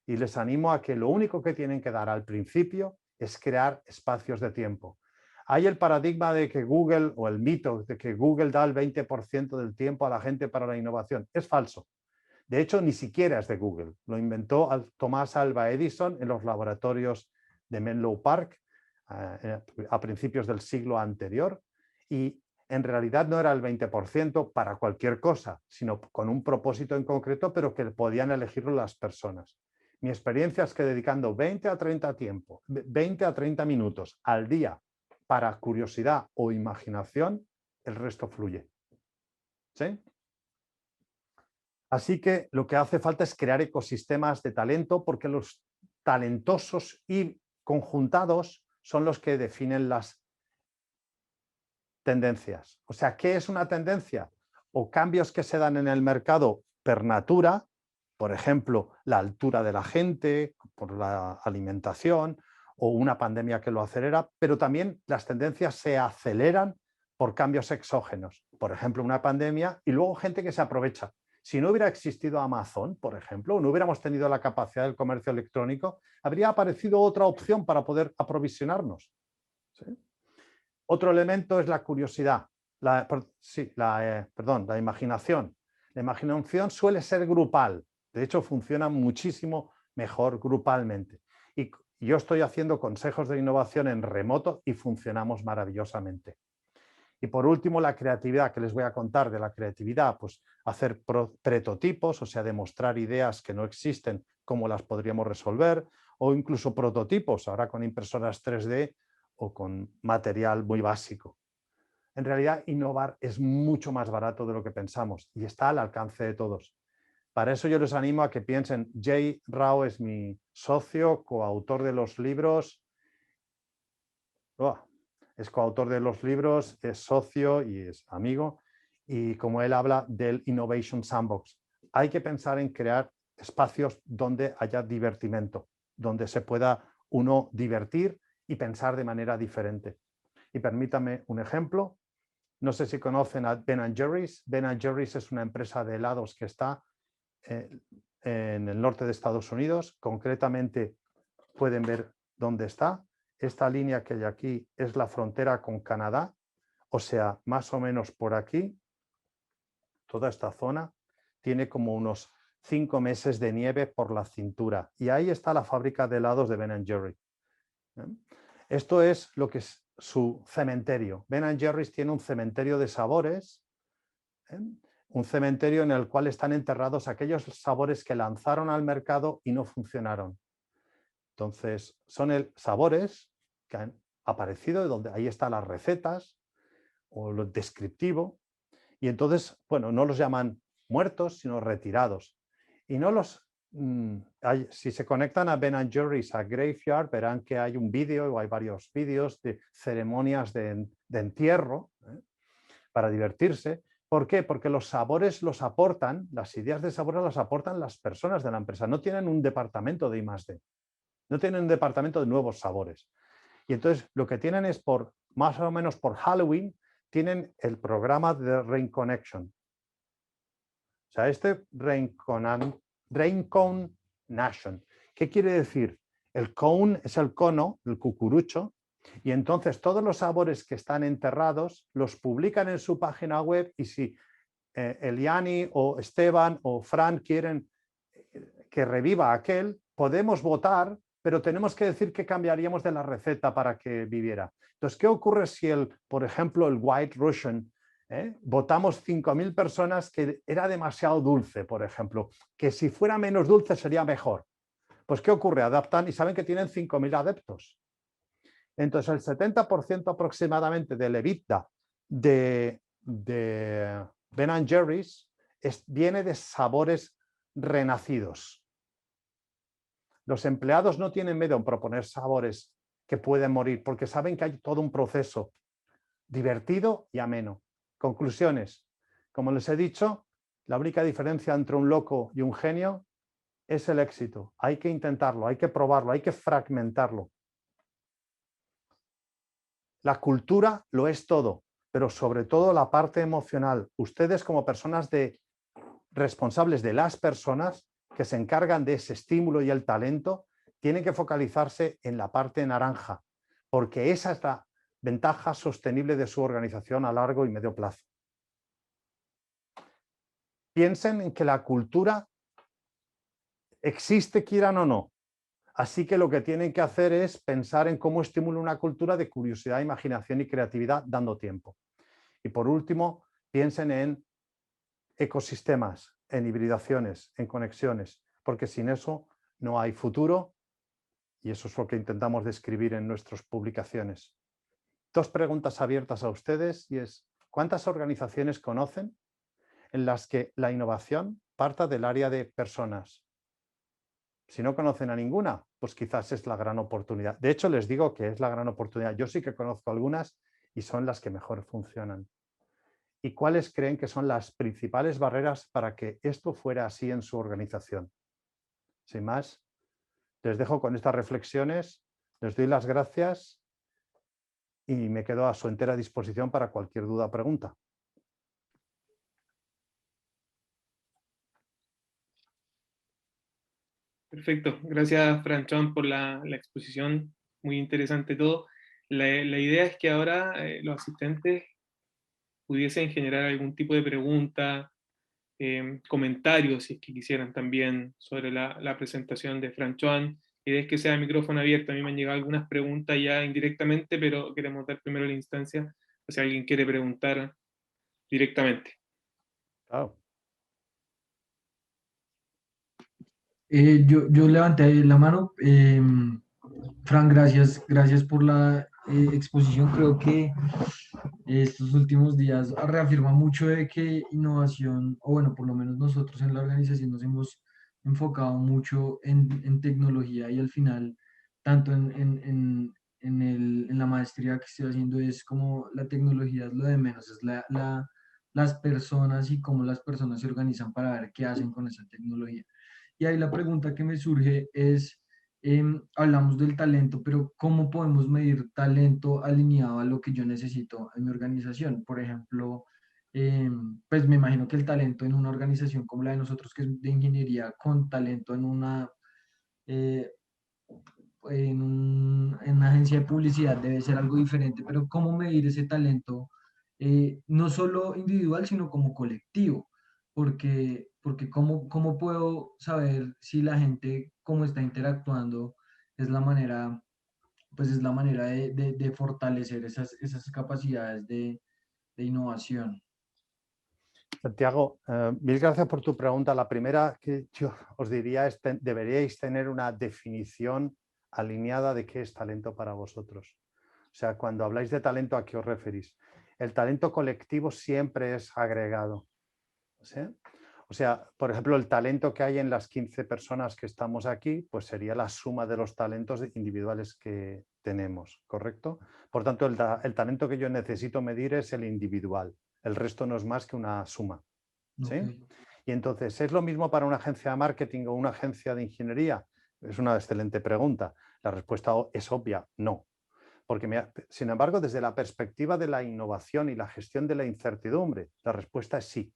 Y les animo a que lo único que tienen que dar al principio es crear espacios de tiempo. Hay el paradigma de que Google, o el mito de que Google da el 20% del tiempo a la gente para la innovación. Es falso. De hecho, ni siquiera es de Google. Lo inventó Thomas Alva Edison en los laboratorios de Menlo Park a principios del siglo anterior, y en realidad no era el 20% para cualquier cosa, sino con un propósito en concreto, pero que podían elegirlo las personas. Mi experiencia es que dedicando 20 a 30 minutos al día para curiosidad o imaginación, el resto fluye. ¿Sí? Así que lo que hace falta es crear ecosistemas de talento, porque los talentosos y conjuntados son los que definen las tendencias. O sea, ¿qué es una tendencia? O cambios que se dan en el mercado per natura, por ejemplo, la altura de la gente, por la alimentación, o una pandemia que lo acelera, pero también las tendencias se aceleran por cambios exógenos. Por ejemplo, una pandemia y luego gente que se aprovecha. Si no hubiera existido Amazon, por ejemplo, o no hubiéramos tenido la capacidad del comercio electrónico, habría aparecido otra opción para poder aprovisionarnos. ¿Sí? Otro elemento es la curiosidad, la imaginación. La imaginación suele ser grupal, de hecho funciona muchísimo mejor grupalmente. Y yo estoy haciendo consejos de innovación en remoto y funcionamos maravillosamente. Y por último, la creatividad, que les voy a contar de la creatividad, pues hacer prototipos, o sea, demostrar ideas que no existen, cómo las podríamos resolver, o incluso prototipos, ahora con impresoras 3D o con material muy básico. En realidad, innovar es mucho más barato de lo que pensamos y está al alcance de todos. Para eso yo les animo a que piensen, Jay Rao es mi socio, coautor de los libros. Es coautor de los libros, es socio y es amigo, y como él habla del Innovation Sandbox, hay que pensar en crear espacios donde haya divertimento, donde se pueda uno divertir y pensar de manera diferente. Y permítame un ejemplo. No sé si conocen a Ben & Jerry's. Ben & Jerry's es una empresa de helados que está en el norte de Estados Unidos. Concretamente pueden ver dónde está. Esta línea que hay aquí es la frontera con Canadá, o sea, más o menos por aquí, toda esta zona tiene como unos 5 meses de nieve por la cintura. Y ahí está la fábrica de helados de Ben & Jerry. Esto es lo que es su cementerio. Ben & Jerry's tiene un cementerio de sabores, un cementerio en el cual están enterrados aquellos sabores que lanzaron al mercado y no funcionaron. Entonces, son sabores que han aparecido, donde ahí están las recetas o lo descriptivo, y entonces, bueno, no los llaman muertos, sino retirados. Y no los... si se conectan a Ben & Jerry's, a Graveyard, verán que hay un vídeo, o hay varios vídeos de ceremonias de entierro, para divertirse. ¿Por qué? Porque los sabores los aportan, las ideas de sabores las aportan las personas de la empresa. No tienen un departamento de I+D. No tienen un departamento de nuevos sabores. Y entonces lo que tienen es, más o menos por Halloween, tienen el programa de Rainconnection. O sea, este Rainconnection, ¿qué quiere decir? El cone es el cono, el cucurucho, y entonces todos los sabores que están enterrados los publican en su página web y si Eliani o Esteban o Fran quieren que reviva aquel, podemos votar, pero tenemos que decir que cambiaríamos de la receta para que viviera. Entonces, ¿qué ocurre si, por ejemplo, el White Russian, votamos 5.000 personas que era demasiado dulce, por ejemplo, que si fuera menos dulce sería mejor? Pues, ¿qué ocurre? Adaptan y saben que tienen 5.000 adeptos. Entonces, el 70% aproximadamente del EBITDA de Ben & Jerry's viene de sabores renacidos. Los empleados no tienen miedo en proponer sabores que pueden morir porque saben que hay todo un proceso divertido y ameno. Conclusiones. Como les he dicho, la única diferencia entre un loco y un genio es el éxito. Hay que intentarlo, hay que probarlo, hay que fragmentarlo. La cultura lo es todo, pero sobre todo la parte emocional. Ustedes como personas responsables de las personas que se encargan de ese estímulo y el talento, tienen que focalizarse en la parte naranja, porque esa es la ventaja sostenible de su organización a largo y medio plazo. Piensen en que la cultura existe, quieran o no. Así que lo que tienen que hacer es pensar en cómo estimular una cultura de curiosidad, imaginación y creatividad dando tiempo. Y por último, piensen en ecosistemas, en hibridaciones, en conexiones, porque sin eso no hay futuro y eso es lo que intentamos describir en nuestras publicaciones. 2 preguntas abiertas a ustedes y es, ¿cuántas organizaciones conocen en las que la innovación parta del área de personas? Si no conocen a ninguna, pues quizás es la gran oportunidad. De hecho, les digo que es la gran oportunidad. Yo sí que conozco algunas y son las que mejor funcionan. ¿Y cuáles creen que son las principales barreras para que esto fuera así en su organización? Sin más, les dejo con estas reflexiones, les doy las gracias y me quedo a su entera disposición para cualquier duda o pregunta. Perfecto, gracias Franchón por la exposición, muy interesante todo. La idea es que ahora los asistentes pudiesen generar algún tipo de pregunta, comentarios, si es que quisieran también, sobre la presentación de Franchón. La idea es que sea el micrófono abierto. A mí me han llegado algunas preguntas ya indirectamente, pero queremos dar primero la instancia, o si alguien quiere preguntar directamente. Claro. Yo levanté la mano. Fran, gracias por la exposición. Creo que estos últimos días reafirma mucho de que innovación, o bueno, por lo menos nosotros en la organización nos hemos enfocado mucho en tecnología y al final, tanto en la maestría que estoy haciendo, es como la tecnología es lo de menos, es las personas y cómo las personas se organizan para ver qué hacen con esa tecnología. Y ahí la pregunta que me surge es, hablamos del talento, pero ¿cómo podemos medir talento alineado a lo que yo necesito en mi organización? Por ejemplo, pues me imagino que el talento en una organización como la de nosotros, que es de ingeniería, con talento eh, en una agencia de publicidad debe ser algo diferente, pero ¿cómo medir ese talento? No solo individual, sino como colectivo, porque ¿cómo puedo saber si la gente, cómo está interactuando, es la manera, pues es la manera de fortalecer esas capacidades de innovación? Santiago, mil gracias por tu pregunta. La primera que yo os diría es que deberíais tener una definición alineada de qué es talento para vosotros. O sea, cuando habláis de talento, ¿a qué os referís? El talento colectivo siempre es agregado. ¿Sí? O sea, por ejemplo, el talento que hay en las 15 personas que estamos aquí, pues sería la suma de los talentos individuales que tenemos, ¿correcto? Por tanto, el talento que yo necesito medir es el individual. El resto no es más que una suma. ¿Sí? Okay. Y entonces, ¿es lo mismo para una agencia de marketing o una agencia de ingeniería? Es una excelente pregunta. La respuesta es obvia, no. Porque, sin embargo, desde la perspectiva de la innovación y la gestión de la incertidumbre, la respuesta es sí.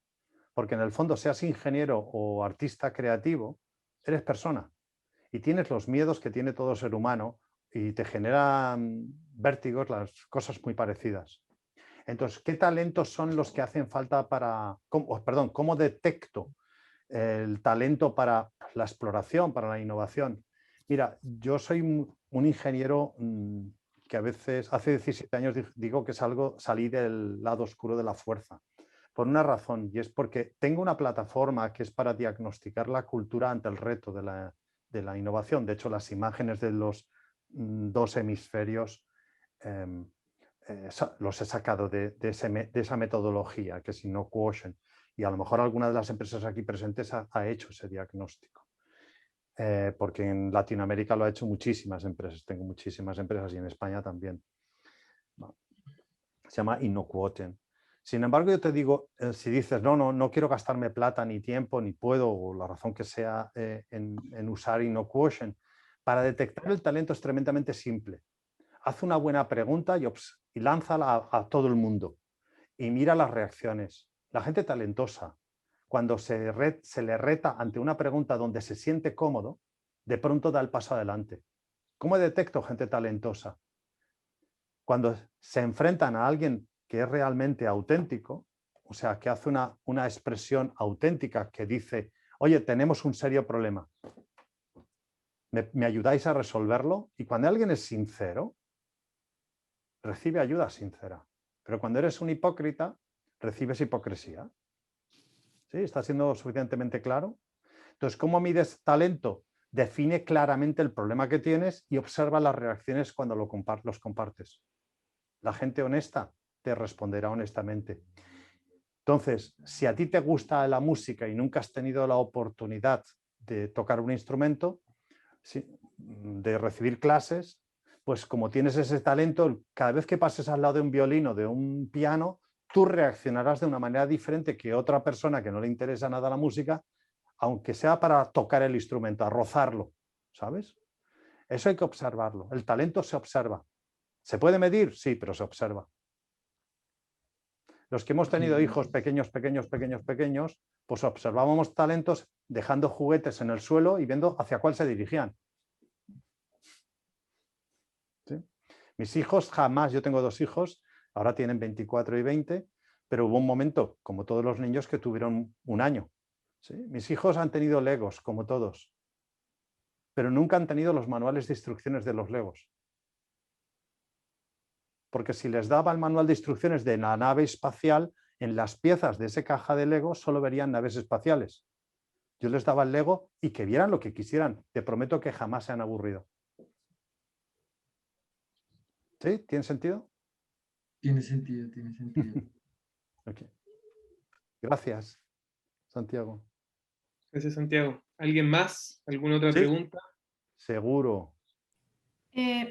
Porque en el fondo, seas ingeniero o artista creativo, eres persona. y tienes los miedos que tiene todo ser humano y te generan vértigos las cosas muy parecidas. Entonces, ¿qué talentos son los que hacen falta para... ¿Cómo detecto el talento para la exploración, para la innovación? Mira, yo soy un ingeniero que a veces, hace 17 años digo que salí del lado oscuro de la fuerza, por una razón, y es porque tengo una plataforma que es para diagnosticar la cultura ante el reto de la innovación. De hecho, las imágenes de los dos hemisferios los he sacado de esa metodología, que es InnoQuotient, y a lo mejor alguna de las empresas aquí presentes ha hecho ese diagnóstico. Porque en Latinoamérica lo ha hecho muchísimas empresas, tengo muchísimas empresas y en España también. Se llama InnoQuotient. Sin embargo, yo te digo, si dices, no quiero gastarme plata, ni tiempo, ni puedo, o la razón que sea en usar InnoQuotient, para detectar el talento es tremendamente simple. Haz una buena pregunta y lánzala a todo el mundo y mira las reacciones. La gente talentosa, cuando se le reta ante una pregunta donde se siente cómodo, de pronto da el paso adelante. ¿Cómo detecto gente talentosa? Cuando se enfrentan a alguien que es realmente auténtico, o sea, que hace una expresión auténtica que dice, oye, tenemos un serio problema, ¿me ayudáis a resolverlo? Y cuando alguien es sincero, recibe ayuda sincera. Pero cuando eres un hipócrita, recibes hipocresía. ¿Sí? ¿Está siendo suficientemente claro? Entonces, ¿cómo mides talento? Define claramente el problema que tienes y observa las reacciones cuando los compartes. La gente honesta te responderá honestamente. Entonces, si a ti te gusta la música y nunca has tenido la oportunidad de tocar un instrumento, de recibir clases, pues como tienes ese talento, cada vez que pases al lado de un violín o de un piano, tú reaccionarás de una manera diferente que otra persona que no le interesa nada la música, aunque sea para tocar el instrumento, a rozarlo, ¿sabes? Eso hay que observarlo. El talento se observa. ¿Se puede medir? Sí, pero se observa. Los que hemos tenido hijos pequeños, pues observábamos talentos dejando juguetes en el suelo y viendo hacia cuál se dirigían. ¿Sí? Mis hijos jamás, yo tengo 2 hijos, ahora tienen 24 y 20, pero hubo un momento, como todos los niños, que tuvieron 1 año. ¿Sí? Mis hijos han tenido Legos, como todos, pero nunca han tenido los manuales de instrucciones de los Legos. Porque si les daba el manual de instrucciones de la nave espacial, en las piezas de esa caja de Lego solo verían naves espaciales. Yo les daba el Lego y que vieran lo que quisieran. Te prometo que jamás se han aburrido. ¿Sí? ¿Tiene sentido? Tiene sentido, tiene sentido. Okay. Gracias, Santiago. Gracias, Santiago. ¿Alguien más? ¿Alguna otra ¿Sí? pregunta? Seguro.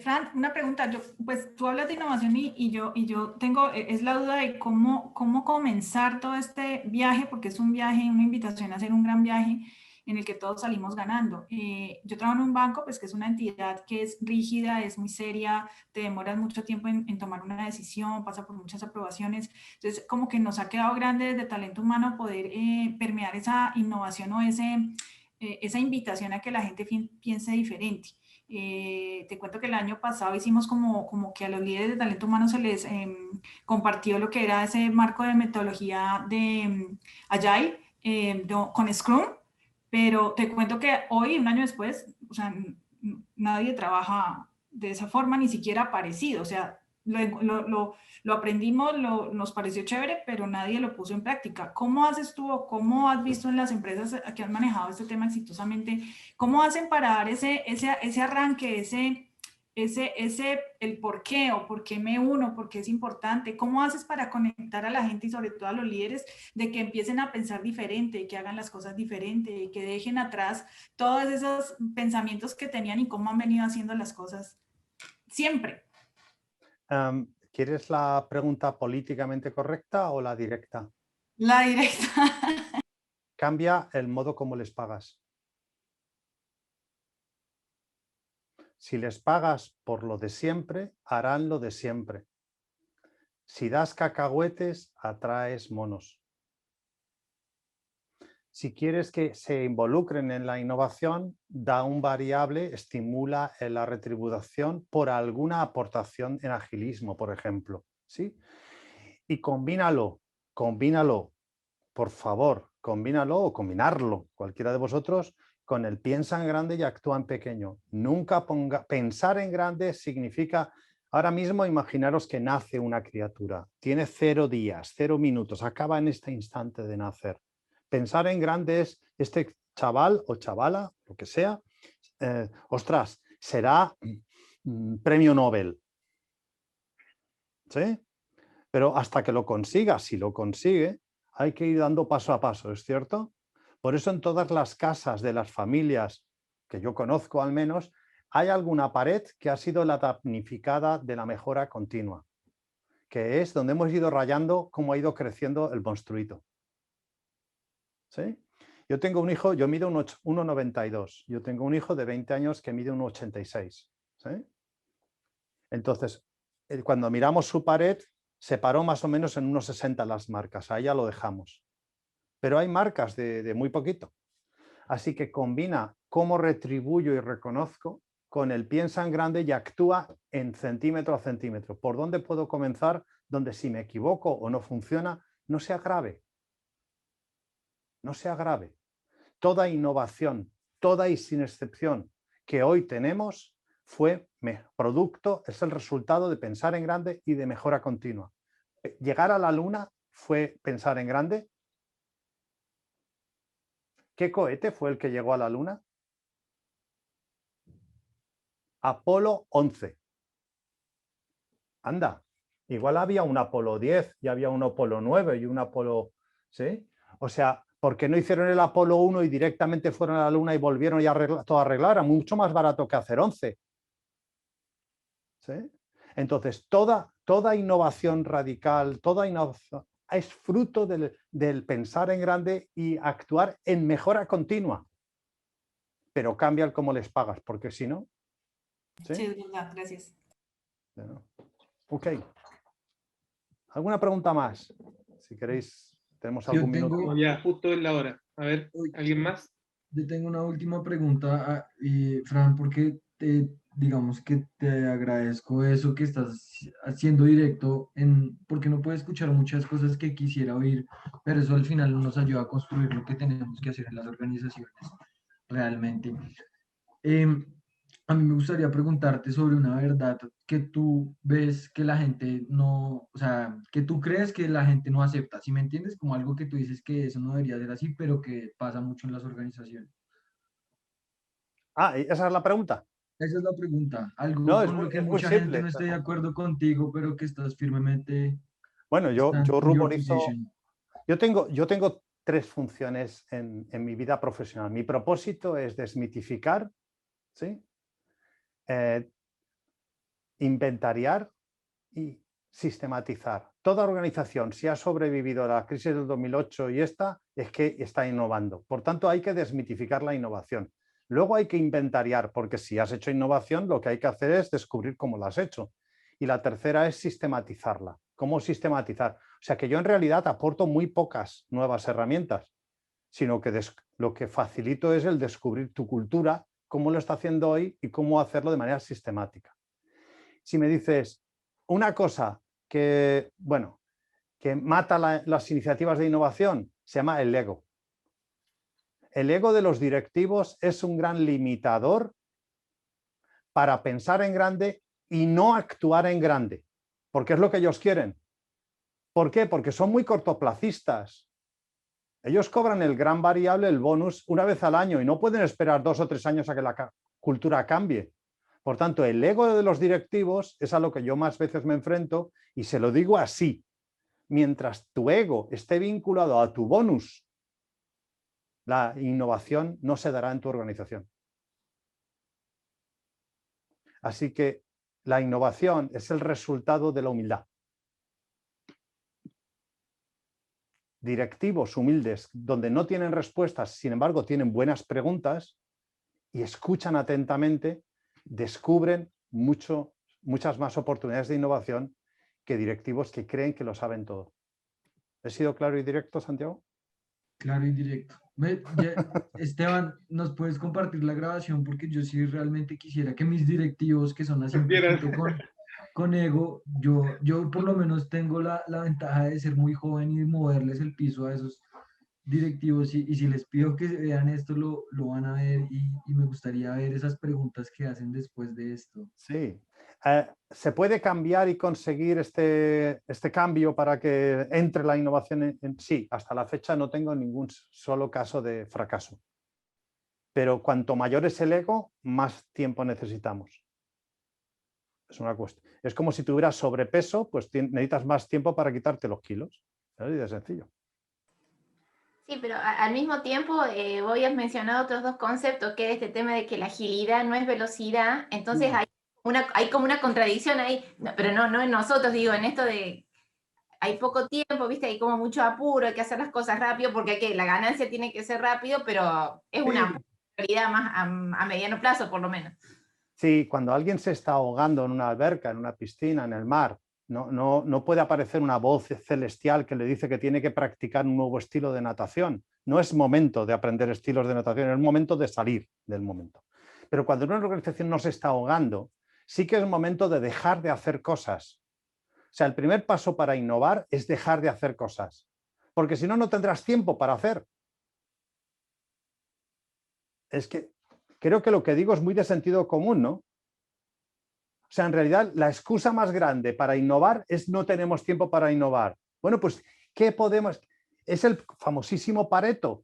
Fran, una pregunta. Pues tú hablas de innovación y yo tengo, es la duda de cómo comenzar todo este viaje, porque es un viaje, una invitación a hacer un gran viaje en el que todos salimos ganando. Yo trabajo en un banco, pues que es una entidad que es rígida, es muy seria, te demoras mucho tiempo en tomar una decisión, pasa por muchas aprobaciones. Entonces, como que nos ha quedado grande desde talento humano poder permear esa innovación o esa invitación a que la gente piense diferente. Te cuento que el año pasado hicimos como que a los líderes de talento humano se les compartió lo que era ese marco de metodología de Agile con Scrum, pero te cuento que hoy, un año después, o sea, nadie trabaja de esa forma, ni siquiera parecido, o sea, lo aprendimos, nos pareció chévere, pero nadie lo puso en práctica. ¿Cómo haces tú o cómo has visto en las empresas que han manejado este tema exitosamente? ¿Cómo hacen para dar ese arranque, el por qué o por qué me uno, por qué es importante? ¿Cómo haces para conectar a la gente y sobre todo a los líderes de que empiecen a pensar diferente, y que hagan las cosas diferente y que dejen atrás todos esos pensamientos que tenían y cómo han venido haciendo las cosas siempre? ¿Quieres la pregunta políticamente correcta o la directa? La directa. Cambia el modo como les pagas. Si les pagas por lo de siempre, harán lo de siempre. Si das cacahuetes, atraes monos. Si quieres que se involucren en la innovación, da un variable, estimula la retribución por alguna aportación en agilismo, por ejemplo, ¿sí? Y combínalo, por favor, combínalo o combinarlo, cualquiera de vosotros, con el piensa en grande y actúa en pequeño. Nunca pensar en grande significa, ahora mismo imaginaros que nace una criatura, tiene 0 días, 0 minutos, acaba en este instante de nacer. Pensar en grande es este chaval o chavala, lo que sea, ostras, será premio Nobel, ¿sí? Pero hasta que lo consiga, si lo consigue, hay que ir dando paso a paso, ¿es cierto? Por eso en todas las casas de las familias que yo conozco al menos, hay alguna pared que ha sido la damnificada de la mejora continua, que es donde hemos ido rayando cómo ha ido creciendo el monstruito. ¿Sí? Yo tengo un hijo, yo mido 1,92. Yo tengo un hijo de 20 años que mide 1,86. ¿Sí? Entonces, cuando miramos su pared, se paró más o menos en 1,60 las marcas. Ahí ya lo dejamos. Pero hay marcas de muy poquito. Así que combina cómo retribuyo y reconozco con el piensa en grande y actúa en centímetro a centímetro. ¿Por dónde puedo comenzar? Donde si me equivoco o no funciona, no sea grave. No sea grave. Toda innovación, toda y sin excepción que hoy tenemos fue producto, es el resultado de pensar en grande y de mejora continua. Llegar a la Luna fue pensar en grande. ¿Qué cohete fue el que llegó a la Luna? Apolo 11. Anda, igual había un Apolo 10 y había un Apolo 9 y un Apolo... ¿Sí? O sea, ¿por qué no hicieron el Apolo 1 y directamente fueron a la Luna y volvieron y todo arreglar? Era mucho más barato que hacer 11. ¿Sí? Entonces, toda innovación radical, toda innovación es fruto del pensar en grande y actuar en mejora continua. Pero cambia el cómo les pagas, porque si no... Sí, es verdad, gracias. Bueno, ok. ¿Alguna pregunta más? Si queréis, tenemos algún minuto. No, ya, justo en la hora. A ver, ¿alguien más? Yo tengo una última pregunta, Fran, porque digamos que te agradezco eso que estás haciendo directo, porque no puedo escuchar muchas cosas que quisiera oír, pero eso al final nos ayuda a construir lo que tenemos que hacer en las organizaciones realmente. A mí me gustaría preguntarte sobre una verdad que tú ves que la gente no, o sea, que tú crees que la gente no acepta, ¿sí me entiendes? Como algo que tú dices que eso no debería ser así, pero que pasa mucho en las organizaciones. Ah, ¿esa es la pregunta? Esa es la pregunta. Algo No, con lo que es muy mucha gente simple. no esté de acuerdo contigo, pero que estás firmemente Bueno, yo stand in your ruborizo... position. Yo tengo 3 funciones en mi vida profesional. Mi propósito es desmitificar, ¿sí? Inventariar y sistematizar. Toda organización, si ha sobrevivido a la crisis del 2008 y esta, es que está innovando. Por tanto, hay que desmitificar la innovación. Luego hay que inventariar, porque si has hecho innovación, lo que hay que hacer es descubrir cómo la has hecho. Y la tercera es sistematizarla. ¿Cómo sistematizar? O sea que yo en realidad aporto muy pocas nuevas herramientas, sino que lo que facilito es el descubrir tu cultura, cómo lo está haciendo hoy y cómo hacerlo de manera sistemática. Si me dices una cosa que, bueno, que mata las iniciativas de innovación, se llama el ego. El ego de los directivos es un gran limitador para pensar en grande y no actuar en grande, porque es lo que ellos quieren. ¿Por qué? Porque son muy cortoplacistas. Ellos cobran el gran variable, el bonus, una vez al año y no pueden esperar 2 o 3 años a que la cultura cambie. Por tanto, el ego de los directivos es a lo que yo más veces me enfrento y se lo digo así. Mientras tu ego esté vinculado a tu bonus, la innovación no se dará en tu organización. Así que la innovación es el resultado de la humildad. Directivos humildes, donde no tienen respuestas, sin embargo tienen buenas preguntas y escuchan atentamente, descubren muchas más oportunidades de innovación que directivos que creen que lo saben todo. ¿He sido claro y directo, Santiago? Claro y directo. Esteban, ¿nos puedes compartir la grabación? Porque yo sí realmente quisiera que mis directivos, que son así un Vieran. poquito con ego, yo por lo menos tengo la ventaja de ser muy joven y moverles el piso a esos directivos y si les pido que vean esto, lo van a ver y me gustaría ver esas preguntas que hacen después de esto. Sí. ¿Se puede cambiar y conseguir este cambio para que entre la innovación sí, hasta la fecha no tengo ningún solo caso de fracaso. Pero cuanto mayor es el ego, más tiempo necesitamos. Es una cuestión. Es como si tuvieras sobrepeso, pues necesitas más tiempo para quitarte los kilos. Es así de sencillo. Sí, pero al mismo tiempo vos has mencionado otros dos conceptos, que es este tema de que la agilidad no es velocidad, entonces hay como una contradicción ahí, pero no en nosotros, digo, en esto de hay poco tiempo, ¿viste? Hay como mucho apuro, hay que hacer las cosas rápido porque la ganancia tiene que ser rápido, pero es una prioridad más a mediano plazo, por lo menos. Sí, cuando alguien se está ahogando en una alberca, en una piscina, en el mar, no puede aparecer una voz celestial que le dice que tiene que practicar un nuevo estilo de natación. No es momento de aprender estilos de natación, es momento de salir del momento. Pero cuando una organización no se está ahogando, sí que es momento de dejar de hacer cosas. O sea, el primer paso para innovar es dejar de hacer cosas, porque si no, no tendrás tiempo para hacer. Es que creo que lo que digo es muy de sentido común, ¿no? O sea, en realidad, la excusa más grande para innovar es no tenemos tiempo para innovar. Bueno, pues, ¿qué podemos? Es el famosísimo Pareto.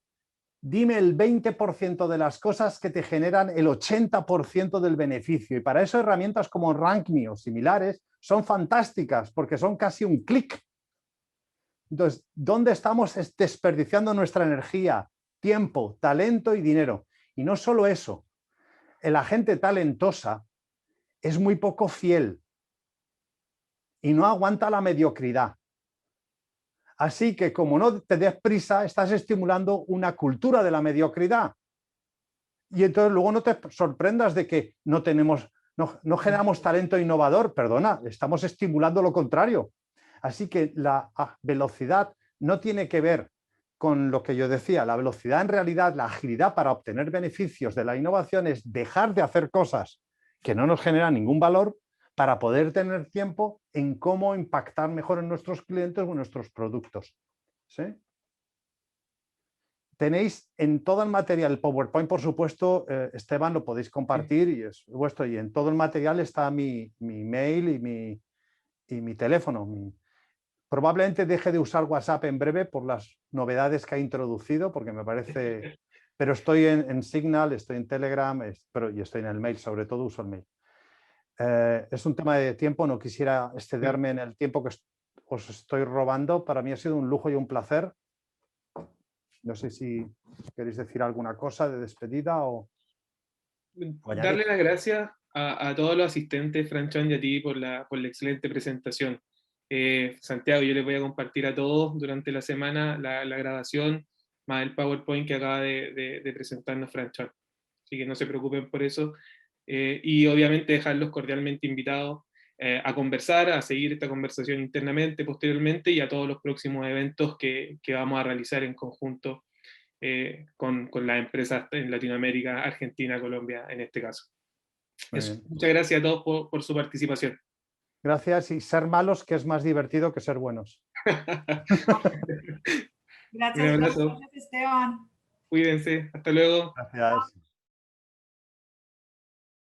Dime el 20% de las cosas que te generan el 80% del beneficio. Y para eso herramientas como RankMe o similares son fantásticas porque son casi un clic. Entonces, ¿dónde estamos desperdiciando nuestra energía, tiempo, talento y dinero? Y no solo eso, la gente talentosa es muy poco fiel y no aguanta la mediocridad. Así que como no te des prisa, estás estimulando una cultura de la mediocridad. Y entonces luego no te sorprendas de que no generamos talento innovador. Perdona, estamos estimulando lo contrario. Así que la velocidad no tiene que ver con lo que yo decía. La velocidad, en realidad, la agilidad para obtener beneficios de la innovación es dejar de hacer cosas que no nos generan ningún valor para poder tener tiempo en cómo impactar mejor en nuestros clientes o en nuestros productos. ¿Sí? Tenéis en todo el material, el PowerPoint, por supuesto, Esteban, lo podéis compartir y es vuestro. Y en todo el material está mi mail y mi teléfono. Probablemente deje de usar WhatsApp en breve por las novedades que ha introducido, porque me parece... Pero estoy en Signal, estoy en Telegram y estoy en el mail, sobre todo uso el mail. Es un tema de tiempo, no quisiera excederme en el tiempo que os estoy robando. Para mí ha sido un lujo y un placer. No sé si queréis decir alguna cosa de despedida o darle las gracias a todos los asistentes, Franchón, y a ti por la excelente presentación. Santiago, yo les voy a compartir a todos durante la semana la grabación más el PowerPoint que acaba de presentarnos Franchón. Así que no se preocupen por eso. Y obviamente dejarlos cordialmente invitados a conversar, a seguir esta conversación internamente, posteriormente, y a todos los próximos eventos que vamos a realizar en conjunto con las empresas en Latinoamérica, Argentina, Colombia, en este caso. Muchas gracias a todos por su participación. Gracias, y ser malos, que es más divertido que ser buenos. Gracias, Esteban. Cuídense, hasta luego. Gracias.